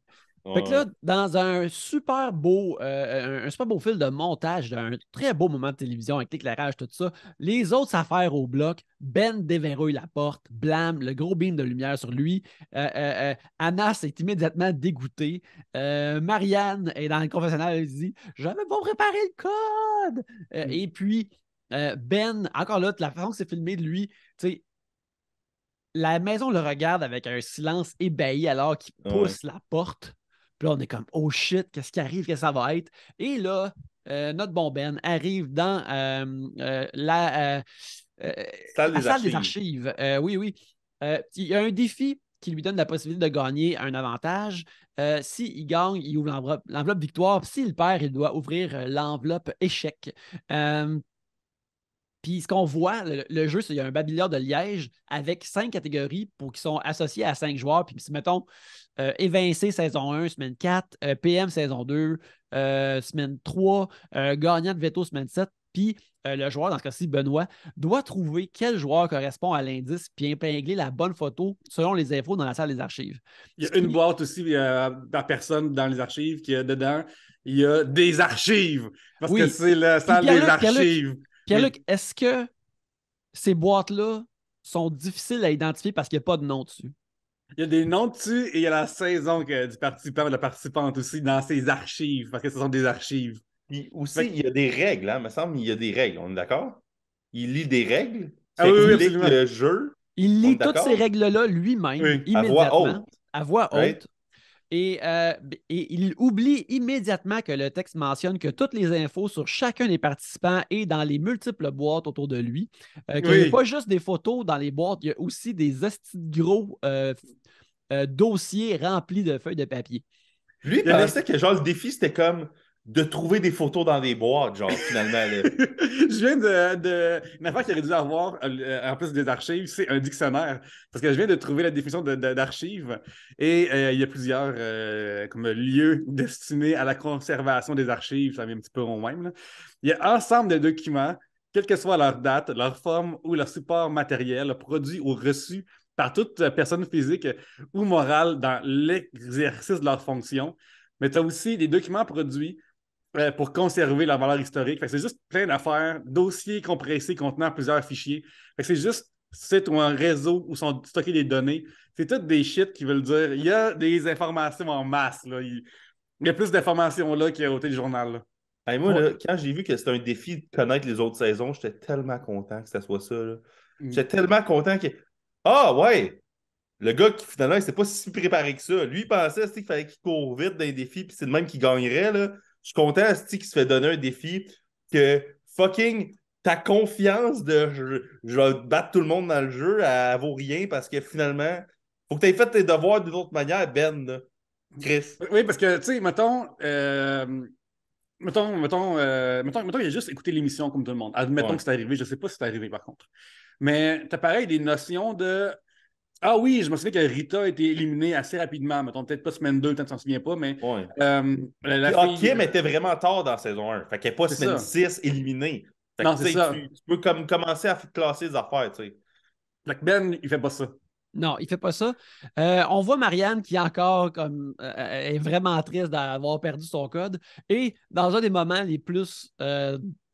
Fait que là, Ouais. dans un super beau fil de montage d'un très beau moment de télévision avec l'éclairage, tout ça, les autres affaires au bloc, Ben déverrouille la porte, blâme, le gros beam de lumière sur lui. Anas est immédiatement dégoûtée. Marianne est dans le confessionnal, elle dit j'avais pas préparé le code. Et puis, Ben, encore là, de la façon que c'est filmé de lui, tu sais, la maison le regarde avec un silence ébahi alors qu'il Ouais. pousse la porte. Puis là, on est comme, oh shit, qu'est-ce qui arrive, qu'est-ce que ça va être? Et là, notre bon Ben arrive dans Salle la des salle des archives. archives. Oui, oui. Il y a un défi qui lui donne la possibilité de gagner un avantage. S'il gagne, il ouvre l'enveloppe victoire. S'il perd, il doit ouvrir l'enveloppe échec. Puis ce qu'on voit, le jeu, c'est qu'il y a un babillard de liège avec 5 catégories qui sont associées à 5 joueurs. Puis mettons, Évincé saison 1, semaine 4, PM saison 2, semaine 3, gagnant de veto semaine 7. Puis le joueur, dans ce cas-ci, Benoît, doit trouver quel joueur correspond à l'indice puis épingler la bonne photo selon les infos dans la salle des archives. Il y a une boîte aussi par personne dans les archives qui a dedans. Il y a des archives. Parce que Oui. c'est la Puis salle des archives. Oui. Pierre-Luc, est-ce que ces boîtes-là sont difficiles à identifier parce qu'il n'y a pas de nom dessus? Il y a des noms dessus et il y a la saison du participant ou de la participante aussi dans ses archives, parce que ce sont des archives. Puis aussi, Fait que- il y a des règles, hein, me semble, il y a des règles, on est d'accord? Il lit des règles, Ah oui, ça oui, explique absolument. le jeu, Il on est lit toutes ces d'accord? règles-là lui-même, Oui. À voix immédiatement, haute, à voix right? haute. Et il oublie immédiatement que le texte mentionne que toutes les infos sur chacun des participants est dans les multiples boîtes autour de lui. Qu'il n'y a Oui. pas juste des photos dans les boîtes, il y a aussi des estis de gros dossiers remplis de feuilles de papier. Lui, il Il y a des- pensait que genre le défi, c'était comme de trouver des photos dans des boîtes, genre, finalement. Là. Je viens une affaire qu'il aurait dû avoir, en plus des archives, c'est un dictionnaire. Parce que je viens de trouver la définition d'archives et il y a plusieurs comme lieux destinés à la conservation des archives. Ça vient un petit peu au même. Là. Il y a ensemble de documents, quelle que soit leur date, leur forme ou leur support matériel, produit ou reçu par toute personne physique ou morale dans l'exercice de leur fonction. Mais tu as aussi des documents produits pour conserver la valeur historique. Fait que c'est juste plein d'affaires, dossiers compressés contenant plusieurs fichiers. Fait que c'est juste site ou un réseau où sont stockées des données. C'est tout des shit qui veulent dire il y a des informations en masse. Là. Il y a plus d'informations là qu'il y a au téléjournal. Là. Hey, moi, là, quand j'ai vu que c'était un défi de connaître les autres saisons, j'étais tellement content que ça soit ça. Là. J'étais tellement content que. Ah ouais! Le gars qui finalement, il s'est pas si préparé que ça. Lui, il pensait qu'il fallait qu'il court vite dans les défis, puis c'est le même qui gagnerait. Là. Je suis content qu'il se fait donner un défi que fucking ta confiance de je vais battre tout le monde dans le jeu, elle vaut rien parce que finalement, faut que tu aies fait tes devoirs d'une autre manière, Ben. Là. Chris. Oui, parce que, tu sais, mettons, il a juste écouté l'émission comme tout le monde. Admettons Ouais. que c'est arrivé. Je ne sais pas si c'est arrivé, par contre. Mais tu as pareil des notions de ah oui, je me souviens que Rita a été éliminée assez rapidement. Mettons, peut-être pas semaine 2, peut-être tu t'en souviens pas, mais Ouais. la Puis, fille. Kim était vraiment tard dans saison 1. Fait qu'elle n'est pas C'est semaine ça. 6 éliminée. Fait que Non, c'est ça. tu peux comme commencer à classer les affaires, tu sais. Fait que Ben, il fait pas ça. Non, il fait pas ça. On voit Marianne qui encore comme est vraiment triste d'avoir perdu son code. Et dans un des moments les plus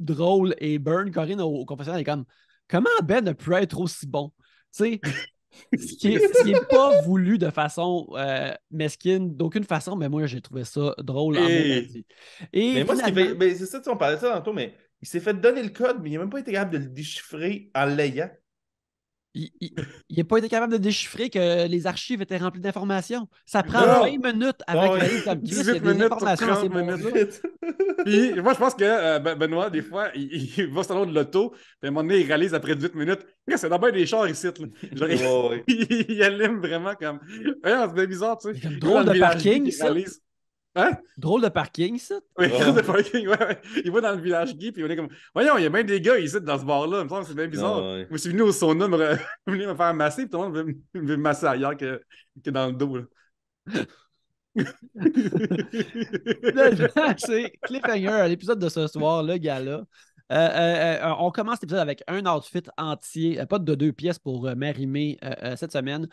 drôles et burn, Corinne au confessionnal est comme comment Ben ne peut être aussi bon? Tu sais, ce qui est pas voulu de façon mesquine, d'aucune façon, mais moi j'ai trouvé ça drôle en Et maudit. Et Mais moi, ce qui finalement, fait. Ben, c'est ça, tu sais, on parlait de ça tantôt, mais il s'est fait donner le code, mais il n'a même pas été capable de le déchiffrer en l'ayant. il n'a pas été capable de déchiffrer que les archives étaient remplies d'informations. Ça prend non! 20 minutes avant qu'il Ouais. réalise comme Chris, il y a 18 des minutes sur informations dans ces 30 minutes. boîtes-là. Puis moi, je pense que Benoît, des fois, il va sur le salon de l'auto, puis à un moment donné, il réalise après 18 minutes, c'est d'abord des chars ici. Là. Genre, Ouais. il allume vraiment comme. Ouais, c'est bien bizarre, tu sais. C'est comme Il va drôle dans de le village parking, geek, il ça. réalise. Hein? Drôle de parking, ça. Oui, Oh. crise de parking, ouais. Il va dans le village gay, puis on est comme, voyons, il y a bien des gars ici dans ce bar-là. Il me semble que c'est bien bizarre. Ah, ouais. Moi, je suis venu au sauna venir me faire masser, puis tout le monde veut me masser ailleurs que dans le dos. Là. Là, c'est cliffhanger, l'épisode de ce soir, le gala. On commence l'épisode avec un outfit entier, pas de 2 pièces pour Marie-Mé cette semaine.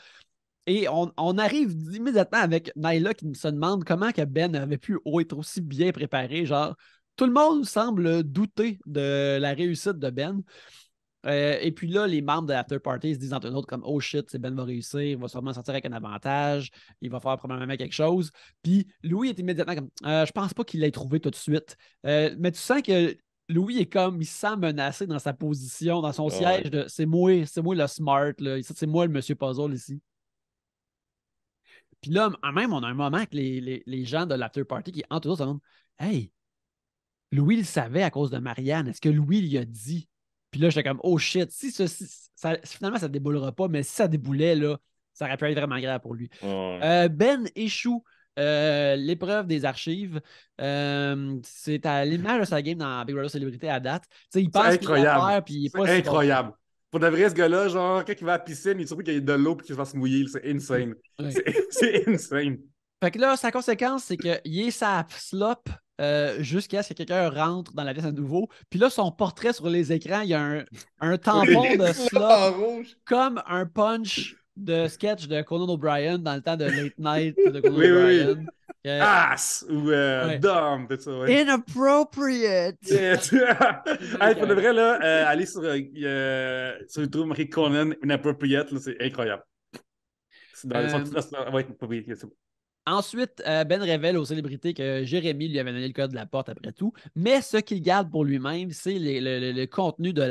Et on arrive immédiatement avec Nyla qui se demande comment que Ben avait pu être aussi bien préparé. Genre, tout le monde semble douter de la réussite de Ben. Et puis là, les membres de l'after party se disent entre eux autres comme oh shit, c'est Ben va réussir, il va sûrement sortir avec un avantage, il va faire probablement quelque chose. Puis Louis est immédiatement comme je pense pas qu'il l'ait trouvé tout de suite. Mais tu sens que Louis est comme il se sent menacé dans sa position, dans son Ah, siège ouais. de c'est moi le smart, là. C'est moi le monsieur puzzle ici. Puis là, même, on a un moment avec les gens de l'after party qui entre eux autres se demandent hey, Louis le savait à cause de Marianne, est-ce que Louis lui a dit? Puis là, j'étais comme, oh shit, finalement, ça ne déboulera pas, mais si ça déboulait, là, ça aurait pu être vraiment grave pour lui. Ouais. Ben échoue l'épreuve des archives. C'est à l'image de sa game dans Big Brother Célébrité à date. T'sais, il C'est pense qu'il va incroyable. faire, puis il n'est C'est pas si bon. incroyable. Pour de vrai, ce gars-là, genre, quand il va à la piscine, il trouve qu'il y a de l'eau et qu'il va se mouiller. C'est insane. Ouais. C'est insane. Fait que là, sa conséquence, c'est qu'il est sa slop jusqu'à ce que quelqu'un rentre dans la pièce à nouveau. Puis là, son portrait sur les écrans, il y a un tampon de slop en rouge. comme un punch de sketch de Conan O'Brien dans le temps de Late Night de Conan Oui, oui, oui. O'Brien. Ass ou Ouais. dumb, tout ça, ouais. Inappropriate! Hey, pour de vrai, là, aller sur YouTube, marquer Conan Inappropriate, là, c'est incroyable. Oui, c'est bon. Ensuite, Ben révèle aux célébrités que Jérémy lui avait donné le code de la porte après tout, mais ce qu'il garde pour lui-même, c'est le contenu de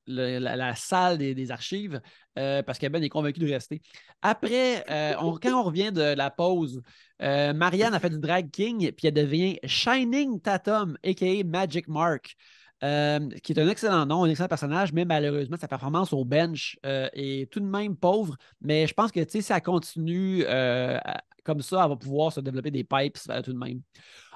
la salle des archives, parce que Ben est convaincu de rester. Après, quand on revient de la pause, Marianne a fait du drag king, puis elle devient Shining Tatum, a.k.a. Magic Mark. Qui est un excellent nom, un excellent personnage, mais malheureusement, sa performance au bench est tout de même pauvre. Mais je pense que si ça continue comme ça, elle va pouvoir se développer des pipes tout de même.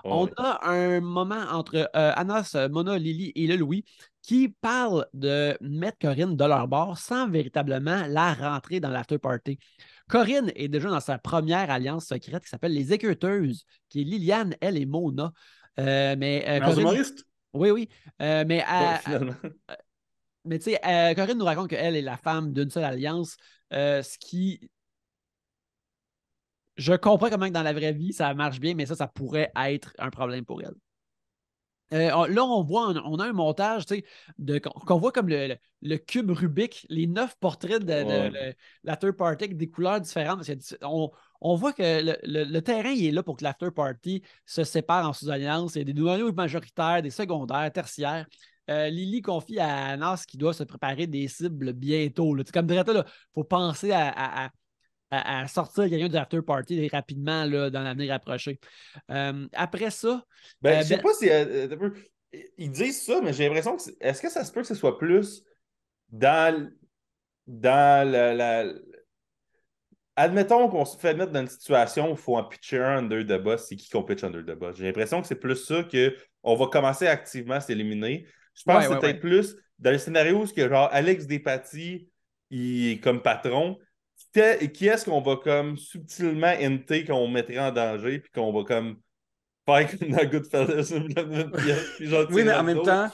On a un moment entre Anas, Mona, Lily et le Louis qui parlent de mettre Corinne de leur bord sans véritablement la rentrer dans l'after party. Corinne est déjà dans sa première alliance secrète qui s'appelle les Équeuteuses, qui est Liliane, elle et Mona. Mais Un Corinne. humoriste? Oui, oui. Finalement. Mais tu sais, Corinne nous raconte qu'elle est la femme d'une seule alliance, ce qui. Je comprends comment que dans la vraie vie, ça marche bien, mais ça pourrait être un problème pour elle. Là, on a un montage, tu sais, qu'on voit comme le cube Rubik, les 9 portraits de l'after party avec des couleurs différentes. On voit que le terrain il est là pour que l'after party se sépare en sous-alliances. Il y a des noyaux majoritaires, des secondaires, tertiaires. Lily confie à Nas qu'il doit se préparer des cibles bientôt. Là. Comme dirait il faut penser à sortir quelqu'un de l'after party rapidement là, dans l'avenir rapproché. Après ça. Je sais pas si. Ils disent ça, mais j'ai l'impression que. Est-ce que ça se peut que ce soit plus dans la. Admettons qu'on se fait mettre dans une situation où il faut en pitcher un under the bus, c'est qui qu'on pitch under the bus. J'ai l'impression que c'est plus ça qu'on va commencer activement à s'éliminer. Je pense que c'est peut-être plus dans le scénario où genre Alex Despatie il est comme patron. Qui est-ce qu'on va comme subtilement enter qu'on mettrait en danger puis qu'on va comme faire comme dans Goodfellas puis genre Oui, mais tirer en même d'autres.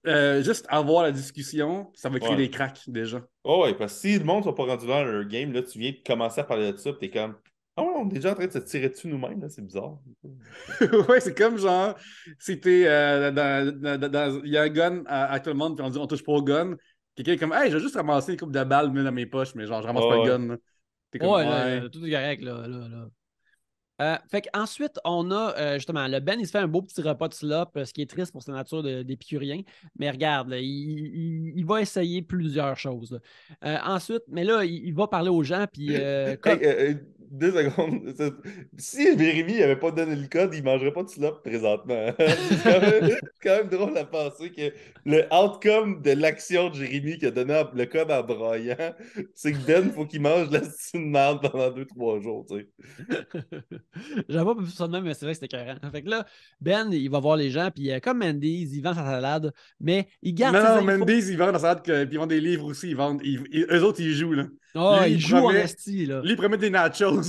temps, juste avoir la discussion, ça va créer Ouais. des cracks déjà. Oh, ouais, parce que si le monde ne soit pas rendu là dans leur game, là, tu viens de commencer à parler de ça, puis t'es comme ah ouais, on est déjà en train de se tirer dessus nous-mêmes, là, c'est bizarre. Ouais, c'est comme genre, si t'es il y a un gun à tout le monde, puis on dit on touche pas au gun. Quelqu'un est comme, hey, je vais juste ramasser une coupe de balles dans mes poches, mais genre, je ramasse pas Oh, le ouais. gun. Là. T'es comme, Ouais, ouais. tout est correct, là. Fait qu'ensuite, on a justement le Ben, il se fait un beau petit repas de slop, ce qui est triste pour sa nature d'épicurien. Mais regarde, là, il va essayer plusieurs choses. Ensuite, mais là, il va parler aux gens, puis Hey, 2 secondes. Si Jérémy n'avait pas donné le code, il ne mangerait pas de slop présentement. C'est quand même drôle à penser que le outcome de l'action de Jérémy qui a donné le code en braillant, c'est que Ben, il faut qu'il mange de la style de merde pendant 2-3 jours. Tu sais. j'avais pas vu ça de même, mais c'est vrai que c'était écœurant. Fait que là, Ben, il va voir les gens, puis comme Mendy's, il vend sa salade, mais il garde Non, ses non, infos. Mendy's, ils vendent la salade, puis ils vendent des livres aussi. Ils vendent, eux autres, ils jouent, là. Oh, Lui, il joue en esti, là. lui, il promet des nachos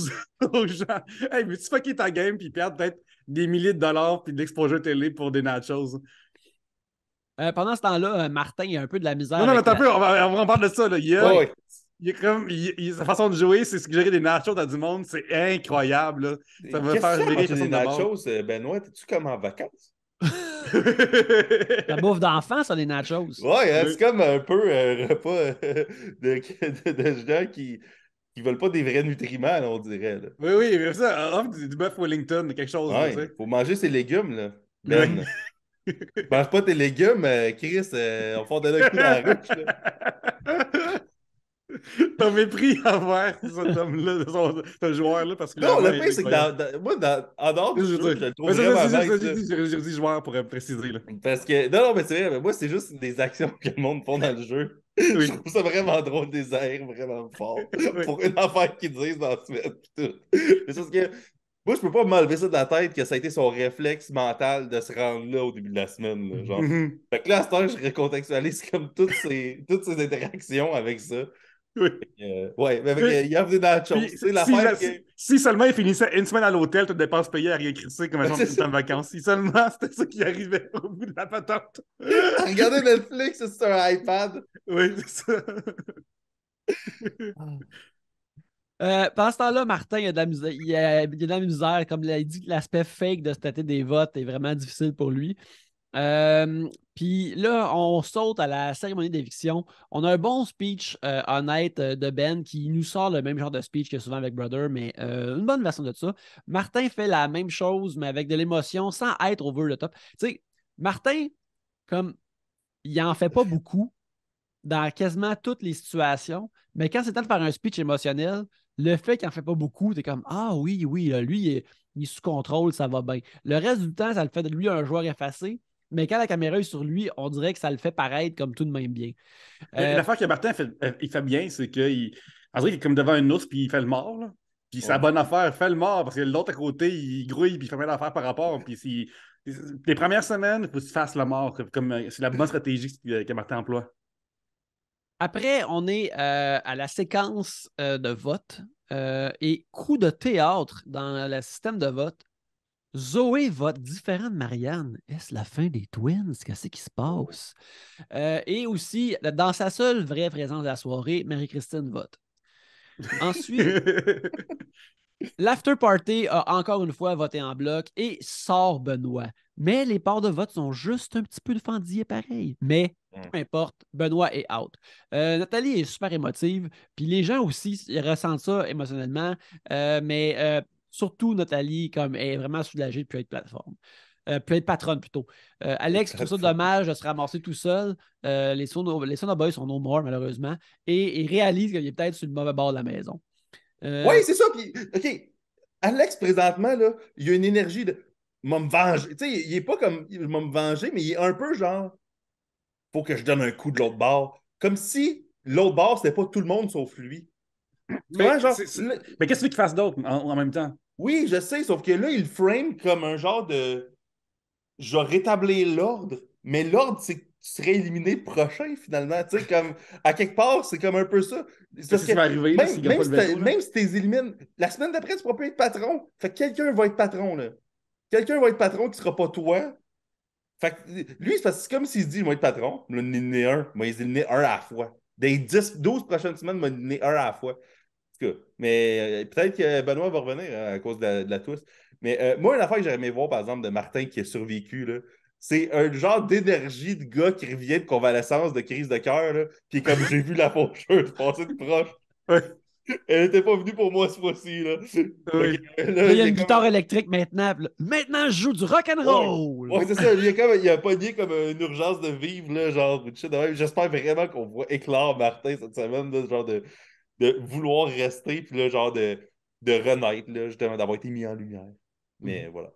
aux gens. Hey, mais tu fucker ta game, puis perdre peut-être des milliers de dollars, puis de l'exposure télé pour des nachos. Pendant ce temps-là, Martin, il a un peu de la misère Non, non, avec attends un peu, on va en parler de ça, là. Ouais. Il est comme, sa façon de jouer, c'est suggérer des nachos à du monde, c'est incroyable, là. Ça va Qu'est-ce que faire tu as virer mangé personne des de bord. nachos, Benoît? T'es-tu comme en vacances? la bouffe d'enfant, ça, les nachos. Ouais, hein, Oui. c'est comme un peu un repas de gens qui veulent pas des vrais nutriments, là, on dirait. Là. Oui, oui, mais ça, offre du bœuf Wellington, quelque chose, là, tu Ouais, sais. faut manger ses légumes, là. Oui. Ben, mange pas tes légumes, Chris, on va donner un coup dans la ruche, là. Ton mépris envers cet homme-là, ce joueur-là, parce que Non, clairement, le il est pire, c'est que incroyable. en dehors du Je veux jeu, dire. je le trouve Mais vraiment nice, j'ai là. j'ai dit joueur pour préciser, là. Parce que, non, mais c'est vrai, mais moi, c'est juste des actions que le monde font dans le jeu. Je Oui. trouve ça vraiment drôle, des airs vraiment forts. Oui. Pour une affaire qu'ils disent dans la semaine. Pis tout. Mais c'est parce que moi, je peux pas m'enlever ça de la tête que ça a été son réflexe mental de se rendre là au début de la semaine. Là, genre. Mhm. Fait que là, à cette heure, je recontextualise comme toutes ces interactions avec ça. Oui. Ouais, mais avec Oui. il y a des nachos. Puis, Tu sais, l'affaire que. si seulement il finissait une semaine à l'hôtel, toute dépense payée à rien crisser comme un genre C'est de ça. temps de vacances. Si seulement c'était ça qui arrivait au bout de la patente. Regarder Netflix sur un iPad. Oui, c'est ça. Pendant ce temps-là, Martin, il a de la misère, il a de la misère. Comme il a dit, l'aspect fake de stater des votes est vraiment difficile pour lui. Puis là, on saute à la cérémonie d'éviction. On a un bon speech honnête de Ben qui nous sort le même genre de speech que souvent avec Brother, mais une bonne version de ça. Martin fait la même chose, mais avec de l'émotion, sans être over the top. Tu sais, Martin, comme, il en fait pas beaucoup dans quasiment toutes les situations, mais quand c'est temps de faire un speech émotionnel, le fait qu'il en fait pas beaucoup, t'es comme ah oui, oui, là, lui, il est sous contrôle, ça va bien. Le reste du temps, ça le fait de lui un joueur effacé, mais quand la caméra est sur lui, on dirait que ça le fait paraître comme tout de même bien. L'affaire que Martin il fait bien, c'est qu'il on dirait qu'il est comme devant un ours puis il fait le mort. Là. Puis sa bonne affaire, fait le mort parce que l'autre à côté, il grouille puis il fait plein d'affaires par rapport. Puis les premières semaines, il faut qu'il se fasse le mort. C'est la bonne stratégie que Martin emploie. Après, on est à la séquence de vote et coup de théâtre dans le système de vote. Zoé vote différent de Marianne. Est-ce la fin des Twins? Qu'est-ce qui se passe? Et aussi, dans sa seule vraie présence de la soirée, Marie-Christine vote. Ensuite, l'after party a encore une fois voté en bloc et sort Benoît. Mais les parts de vote sont juste un petit peu de fendillés pareil. Mais peu importe, Benoît est out. Nathalie est super émotive. Puis les gens aussi ils ressentent ça émotionnellement. Mais surtout Nathalie comme est vraiment soulagée de plus être plateforme. Peut être patronne plutôt. Alex trouve ça dommage de se ramasser tout seul. Les Son of Boys sont no more, malheureusement. Et il réalise qu'il est peut-être sur le mauvais bord de la maison. Oui, c'est ça. Puis, OK, Alex, présentement, là, il a une énergie de m'a me venger. Tu sais, il est pas comme il m'a me venger, mais il est un peu genre faut que je donne un coup de l'autre bord. Comme si l'autre bord, c'était pas tout le monde sauf lui. Mais, Genre, mais qu'est-ce que tu veux qu'il fasse d'autre en même temps? oui, je sais, sauf que là, il frame comme un genre de je vais rétablir l'ordre, mais l'ordre, c'est que tu serais éliminé prochain, finalement. Tu sais, comme, à quelque part, c'est comme un peu ça. C'est parce Qu'est-ce qui va arriver même, s'il gagne pas le veto? même si tu les élimines, la semaine d'après, tu ne pourras plus être patron. Fait que quelqu'un va être patron, là. Quelqu'un va être patron qui ne sera pas toi. Fait que lui, c'est comme s'il se dit, je vais être patron, je vais en éliminer un, je vais les éliminer un à la fois. Des 10, 12 prochaines semaines, je vais en éliminer un à la fois. En tout cas, mais peut-être que Benoît va revenir à cause de la twist. Mais moi, une affaire que j'aurais aimé voir, par exemple, de Martin qui a survécu, là, c'est un genre d'énergie de gars qui revient de convalescence, de crise de cœur, là, puis comme j'ai vu la faucheuse passer de proche. Ouais. Elle n'était pas venue pour moi ce fois-ci. Là. Oui. Là, il y a une guitare électrique maintenant. Maintenant, je joue du rock'n'roll. Ouais, c'est ça. Il a pogné comme une urgence de vivre, là, genre, j'espère vraiment qu'on voit éclore Martin cette semaine, là, genre de vouloir rester, puis là, genre de renaître, là, justement, d'avoir été mis en lumière. Mais voilà.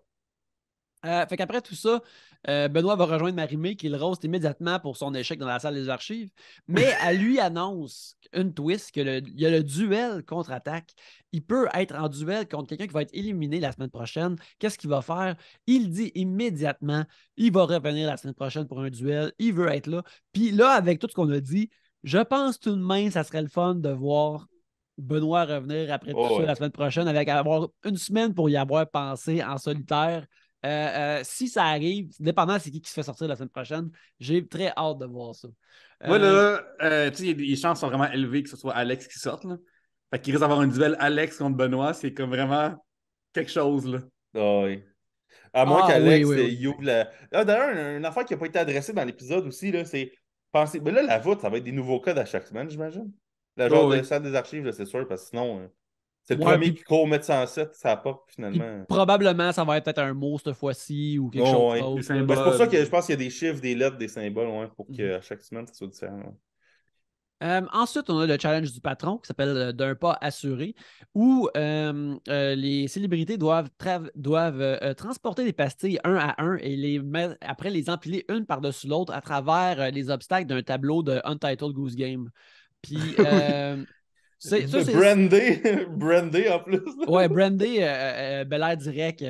Fait qu'après tout ça, Benoît va rejoindre Marie-Mé qui le roast immédiatement pour son échec dans la salle des archives. Mais elle lui annonce une twist qu'il y a le duel contre-attaque. Il peut être en duel contre quelqu'un qui va être éliminé la semaine prochaine. Qu'est-ce qu'il va faire? Il dit immédiatement, il va revenir la semaine prochaine pour un duel. Il veut être là. Puis là, avec tout ce qu'on a dit, je pense tout de même ça serait le fun de voir Benoît revenir après tout ça la semaine prochaine avec avoir une semaine pour y avoir pensé en solitaire. Si ça arrive, dépendant c'est qui se fait sortir la semaine prochaine, j'ai très hâte de voir ça. Moi, là, tu sais, les chances sont vraiment élevées que ce soit Alex qui sorte. Là. Fait qu'il risque d'avoir un duel Alex contre Benoît. C'est comme vraiment quelque chose. Là. Ah oui. À moins qu'Alex oui. il ouvre la. Ah, d'ailleurs, une affaire qui n'a pas été adressée dans l'épisode aussi, là, c'est penser. Mais là, la voûte, ça va être des nouveaux codes à chaque semaine, j'imagine. La genre de salle des archives, là, c'est sûr, parce que sinon, c'est le premier qui court mettre 107, ça pas finalement. Probablement, ça va être peut-être un mot cette fois-ci ou quelque chose Ouais. d'autre. C'est pour ça que je pense qu'il y a des chiffres, des lettres, des symboles, ouais, pour qu'à chaque semaine, ça soit différent. Ensuite, on a le challenge du patron qui s'appelle d'un pas assuré, où les célébrités doivent transporter des pastilles un à un et après les empiler une par-dessus l'autre à travers les obstacles d'un tableau de Untitled Goose Game. Puis, Brandé en plus. Ouais, brandé, Bel Air direct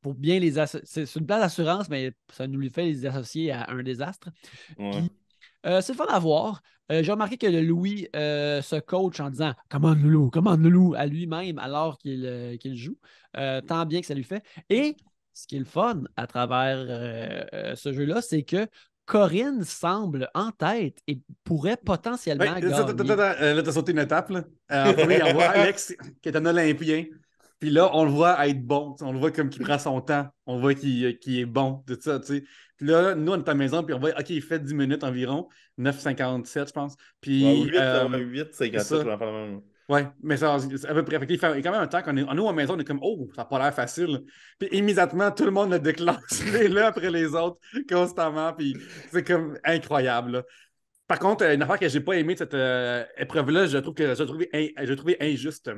pour bien les associer. C'est une place d'assurance, mais ça nous fait les associer à un désastre. Ouais. Puis, c'est le fun à voir. J'ai remarqué que le Louis se coach en disant commande Loulou à lui-même alors qu'il joue. Tant bien que ça lui fait. Et ce qui est le fun à travers ce jeu-là, c'est que Corinne semble en tête et pourrait potentiellement gagner. Là, t'as sauté une étape. Là. En premier, on voit Alex, qui est un Olympien. Puis là, on le voit être bon. On le voit comme qu'il prend son temps. On voit qu'il est bon, tout ça, tu sais. Puis là, nous, on est à la maison, puis on voit, OK, il fait 10 minutes environ, 9,57, je pense. Ouais, Puis, 8, c'est 57, je ça. vais en faire le même. Ouais, mais ça, c'est à peu près. Fait qu'il fait quand même un temps qu'on est, nous, à la maison, on est comme, oh, ça n'a pas l'air facile. Puis immédiatement, tout le monde le déclenche l'un après les autres, constamment. Puis c'est comme incroyable, là. Par contre, une affaire que j'ai pas aimée de cette épreuve-là, je trouve que j'ai trouvé injuste.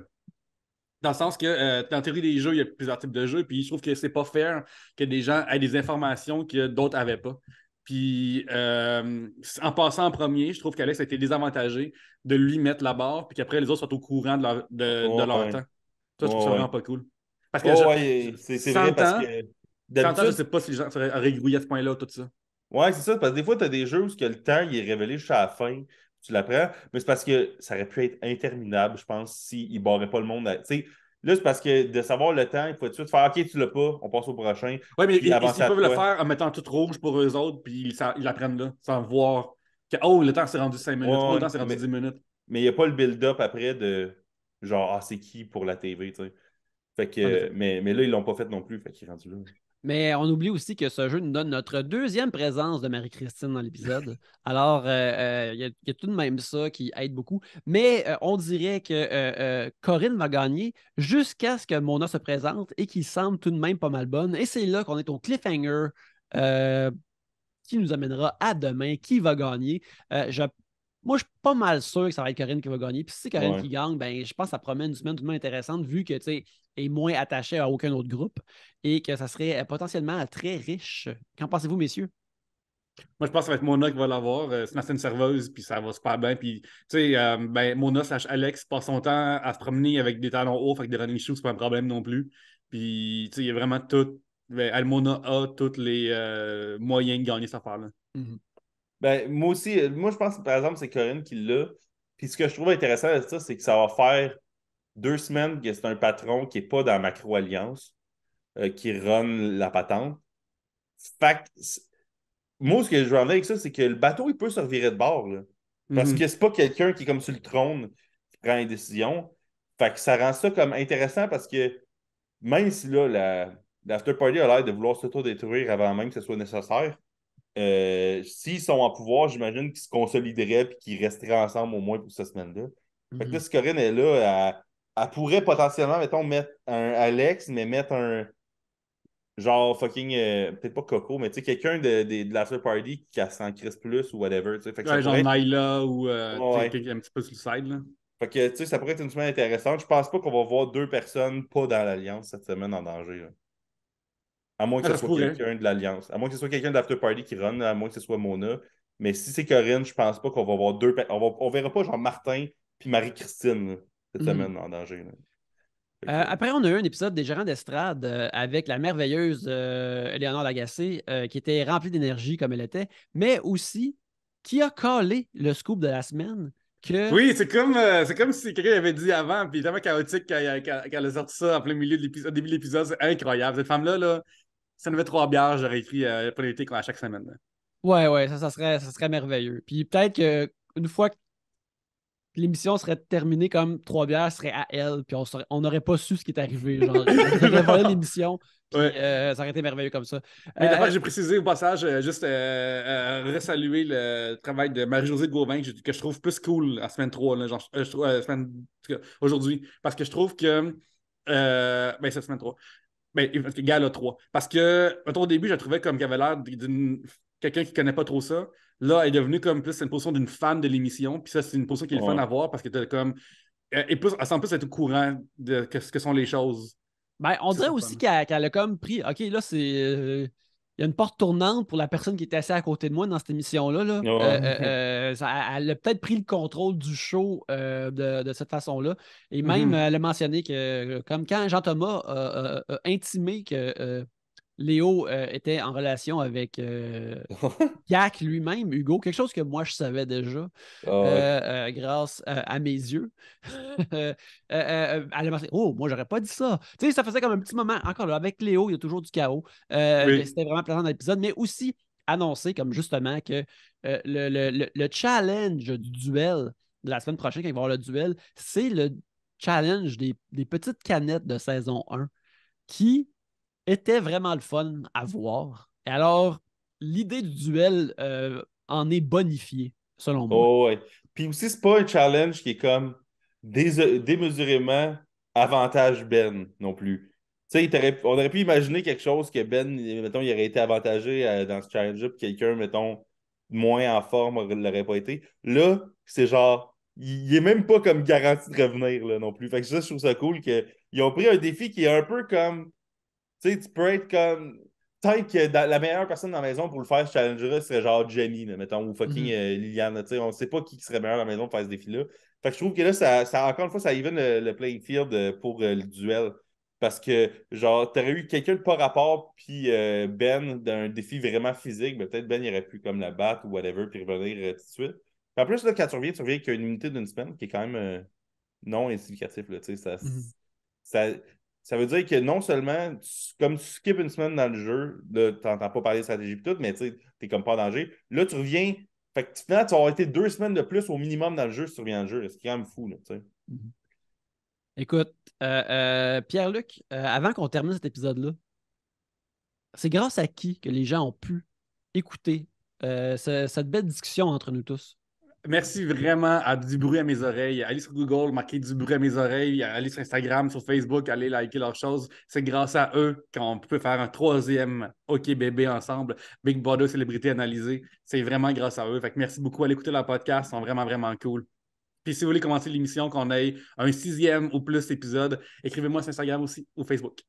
Dans le sens que, dans la théorie des jeux, il y a plusieurs types de jeux, puis je trouve que c'est pas fair que des gens aient des informations que d'autres n'avaient pas. Puis, en passant en premier, je trouve qu'Alex a été désavantagé de lui mettre la barre, puis qu'après, les autres soient au courant de leur Ouais, temps. Ça, je trouve ça ouais, vraiment ouais. pas cool. Parce que Ouais, c'est vrai parce 100 ans, que 100 ans, je d'habitude, sais pas si les gens auraient grouillé à ce point-là, tout ça. ouais, c'est ça, parce que des fois, tu as des jeux où que le temps il est révélé jusqu'à la fin, tu l'apprends, mais c'est parce que ça aurait pu être interminable, je pense, s'ils ne barraient pas le monde. Tu sais, là, c'est parce que de savoir le temps, il faut tout de suite faire OK, tu l'as pas, on passe au prochain, Oui, mais puis avancer ils à peuvent le toi. faire en mettant tout rouge pour eux autres, puis ils l'apprennent là, sans voir que, oh, le temps s'est rendu 5 minutes, oh, le Ouais, temps s'est rendu 10 minutes. mais il n'y a pas le build-up après de genre, ah, c'est qui pour la TV, tu sais. Fait En que, effet. mais là, ils l'ont pas fait non plus, fait qu'il est rendu là. Mais on oublie aussi que ce jeu nous donne notre deuxième présence de Marie-Christine dans l'épisode. Alors, il y a tout de même ça qui aide beaucoup. Mais on dirait que Corinne va gagner jusqu'à ce que Mona se présente et qu'il semble tout de même pas mal bonne. Et c'est là qu'on est au cliffhanger euh, qui nous amènera à demain. Qui va gagner? Moi, je suis pas mal sûr que ça va être Corinne qui va gagner. Puis si c'est Corinne Ouais. qui gagne, ben, je pense que ça promet une semaine tout de même intéressante vu que tu sais, est moins attachée à aucun autre groupe et que ça serait potentiellement très riche. Qu'en pensez-vous, messieurs? Moi, je pense que ça va être Mona qui va l'avoir. C'est une ancienne serveuse, puis ça va super bien. Puis, tu sais, ben, Mona slash Alex passe son temps à se promener avec des talons hauts, avec des running shoes, c'est pas un problème non plus. Puis, tu sais, il y a vraiment tout. Ben, Mona a tous les moyens de gagner cette affaire-là. Mhm. Ben, moi aussi, moi, je pense que par exemple, c'est Corinne qui l'a. Puis ce que je trouve intéressant de ça, c'est que ça va faire 2 semaines que c'est un patron qui n'est pas dans Macro-Alliance, qui run la patente. Fait que, moi, ce que je veux en dire avec ça, c'est que le bateau, il peut se revirer de bord, là. Parce Mhm. que c'est pas quelqu'un qui est comme sur le trône qui prend une décision. Fait que ça rend ça comme intéressant parce que même si là, l'after party a l'air de vouloir s'auto-détruire avant même que ce soit nécessaire, s'ils sont en pouvoir, j'imagine qu'ils se consolideraient et qu'ils resteraient ensemble au moins pour cette semaine-là. Fait que là, Mhm. si Corinne est là, elle pourrait potentiellement, mettons, mettre un Alex, mais mettre un genre fucking, peut-être pas Coco, mais tu sais, quelqu'un de l'after party qui s'en crisse plus ou whatever. Tu sais. Fait que ça Ouais, genre pourrait être. Nyla ou tu sais, Ouais. quelqu'un un petit peu sur le side, là. Fait que, tu sais, ça pourrait être une semaine intéressante. Je pense pas qu'on va voir 2 personnes pas dans l'Alliance cette semaine en danger, là. À moins que Ah, ce ça se soit pourrait. quelqu'un de l'Alliance. À moins que ce soit quelqu'un de l'After Party qui run, à moins que ce soit Mona. Mais si c'est Corinne, je pense pas qu'on va voir on verra pas genre Martin puis Marie-Christine là, cette Mhm. semaine en danger, là. Fait que, Après, on a eu un épisode des gérants d'estrade avec la merveilleuse Éléonore Lagacé qui était remplie d'énergie comme elle était, mais aussi qui a collé le scoop de la semaine que Oui, c'est comme si quelqu'un avait dit avant, puis tellement chaotique qu'elle a sorti ça en plein milieu de l'épisode, au début de l'épisode. C'est incroyable. Cette femme-là, là, si elle avait 3 bières, j'aurais écrit politique à chaque semaine, là. ouais, ouais, ça serait merveilleux. Puis peut-être qu'une fois que l'émission serait terminée comme 3 bières serait à elle, puis on n'aurait pas su ce qui est arrivé. Genre, elle aurait volé Non. l'émission, puis Ouais. ça aurait été merveilleux comme ça. Mais d'abord, Euh, j'ai précisé au passage, juste resaluer le travail de Marie-Josée Gauvin, que je trouve plus cool à semaine 3, là, genre, en tout cas, aujourd'hui. Parce que je trouve que. Ben, c'est semaine 3. Ben, égal à 3. Parce que, mettons, au début, je la trouvais comme qu'elle avait l'air d'une quelqu'un qui connaît pas trop ça. Là, elle est devenue comme plus une position d'une fan de l'émission. Puis ça, c'est une position qui est le fun ouais. à voir parce que t'as comme. Elle semble plus être au courant de ce que sont les choses. Ben, on C'est dirait ça le fun. aussi qu'elle a comme pris. OK, là, il y a une porte tournante pour la personne qui était assise à côté de moi dans cette émission-là. Là. Ouais. Elle a peut-être pris le contrôle du show de cette façon-là. Et même, Mhm. elle a mentionné que, comme quand Jean-Thomas a intimé que Léo était en relation avec Jack lui-même, Hugo, quelque chose que moi je savais déjà Ah, grâce à mes yeux. Elle a mentionné, oh, moi j'aurais pas dit ça. Tu sais, ça faisait comme un petit moment, encore là, avec Léo, il y a toujours du chaos. Oui. C'était vraiment plaisant dans l'épisode, mais aussi annoncer comme justement que le challenge du duel de la semaine prochaine, quand il va y avoir le duel, c'est challenge, des petites canettes de saison 1 qui étaient vraiment le fun à voir. Et alors, l'idée du duel en est bonifiée, selon moi. Oh, ouais. Puis aussi, c'est pas un challenge qui est comme démesurément avantage Ben non plus. Tu sais, on aurait pu imaginer quelque chose que Ben, mettons, il aurait été avantagé dans ce challenge-là, puis quelqu'un, mettons, moins en forme l'aurait pas été. Là, c'est genre, il est même pas comme garanti de revenir là, non plus. Fait que ça, je trouve ça cool qu'ils ont pris un défi qui est un peu comme, tu sais, tu peux être comme. Peut-être que la meilleure personne dans la maison pour le faire, ce challenge-là, serait genre Jenny, là, mettons, ou fucking Liliane. Là, tu sais, on ne sait pas qui serait meilleur dans la maison pour faire ce défi-là. Fait que je trouve que là, encore une fois, ça even le playing field pour le duel. Parce que, genre, t'aurais eu quelqu'un de pas rapport, puis Ben, d'un défi vraiment physique, mais peut-être Ben, il aurait pu comme la battre ou whatever, puis revenir tout de suite. Puis en plus, là, quand tu reviens qu'il y a une unité d'une semaine, qui est quand même non significatif, là, tu sais, ça, ça veut dire que non seulement, comme tu skippes une semaine dans le jeu, là, tu n'entends pas parler de stratégie et tout, mais tu n'es comme pas en danger. Là, tu reviens. Fait que finalement, tu vas avoir été 2 semaines de plus au minimum dans le jeu si tu reviens dans le jeu. C'est quand même fou, là, tu sais. Mhm. Écoute, Pierre-Luc, avant qu'on termine cet épisode-là, c'est grâce à qui que les gens ont pu écouter cette belle discussion entre nous tous? Merci vraiment à Du bruit à mes oreilles. Allez sur Google, marquez Du bruit à mes oreilles. Allez sur Instagram, sur Facebook, allez liker leurs choses. C'est grâce à eux qu'on peut faire un troisième OK bébé ensemble. Big Brother Célébrité Analysée. C'est vraiment grâce à eux. Fait que merci beaucoup. Allez écouter leur podcast. Ils sont vraiment, vraiment cool. Puis si vous voulez commencer l'émission, qu'on ait un 6e ou plus épisode, écrivez-moi sur Instagram aussi ou Facebook.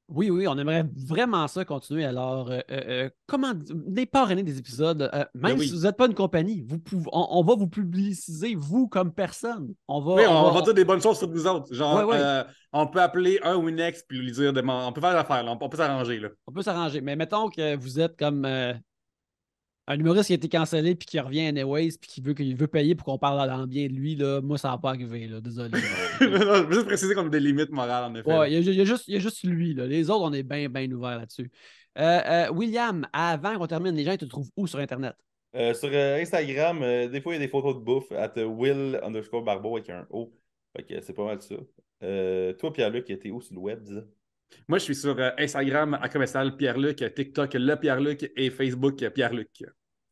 Oui, oui, on aimerait vraiment ça continuer. Alors, comment des parrainer des épisodes, même si Oui. vous n'êtes pas une compagnie, on va vous publiciser, vous, comme personne. Oui, on va dire des bonnes choses sur nous autres. Genre, Ouais, ouais. on peut appeler un ou une ex puis lui dire, on peut faire l'affaire, là. On peut s'arranger. Là. On peut s'arranger. Mais mettons que vous êtes comme un humoriste qui a été cancellé puis qui revient anyways puis qu'il veut payer pour qu'on parle en bien de lui. Là, moi, ça va pas arriver. Là, désolé. Je veux juste préciser qu'on a des limites morales, en effet. Ouais, il y a juste lui. Là. Les autres, on est bien, bien ouverts là-dessus. William, avant qu'on termine, les gens ils te trouvent où sur Internet? Sur Instagram, des fois, il y a des photos de bouffe at Will_Barbeau avec un O. Fait que c'est pas mal ça. Toi, Pierre-Luc, t'es où sur le web, dis? Moi, je suis sur Instagram à commercial Pierre-Luc, TikTok le Pierre-Luc et Facebook Pierre-Luc.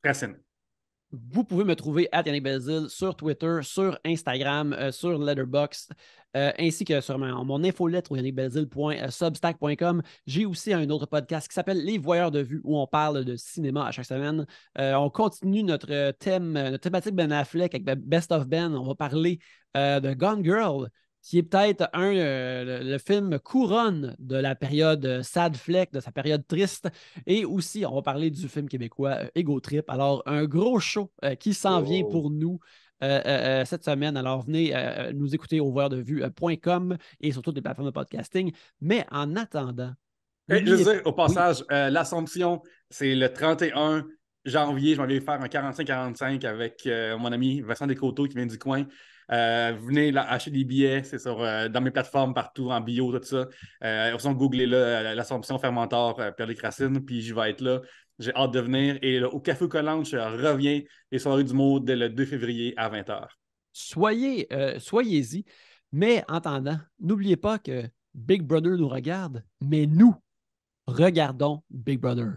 Racine. Vous pouvez me trouver à Yannick Belzile sur Twitter, sur Instagram, sur Letterboxd, ainsi que sur mon infolettre au yannickbelzile.substack.com. J'ai aussi un autre podcast qui s'appelle Les Voyeurs de vue où on parle de cinéma à chaque semaine. On continue notre thématique Ben Affleck avec Best of Ben. On va parler de Gone Girl, qui est peut-être le film couronne de la période sad fleck, de sa période triste. Et aussi, on va parler du film québécois Ego Trip. Alors, un gros show qui s'en vient pour nous cette semaine. Alors, venez nous écouter au voyeurdevue.com et sur toutes les plateformes de podcasting. Mais en attendant, Je veux dire, au passage, l'Assomption, c'est le 31 janvier. Je m'en vais faire un 45-45 avec mon ami Vincent Descoteaux qui vient du coin. Venez là, acheter des billets, c'est dans mes plateformes partout, en bio, tout ça. Googlez-le, l'Assomption Fermentor, Pierre-Luc Racine, puis je vais être là. J'ai hâte de venir. Et là, au Café Collange, je reviens les soirées du mot dès le 2 février à 20h. Soyez-y. Mais en attendant, n'oubliez pas que Big Brother nous regarde, mais nous regardons Big Brother.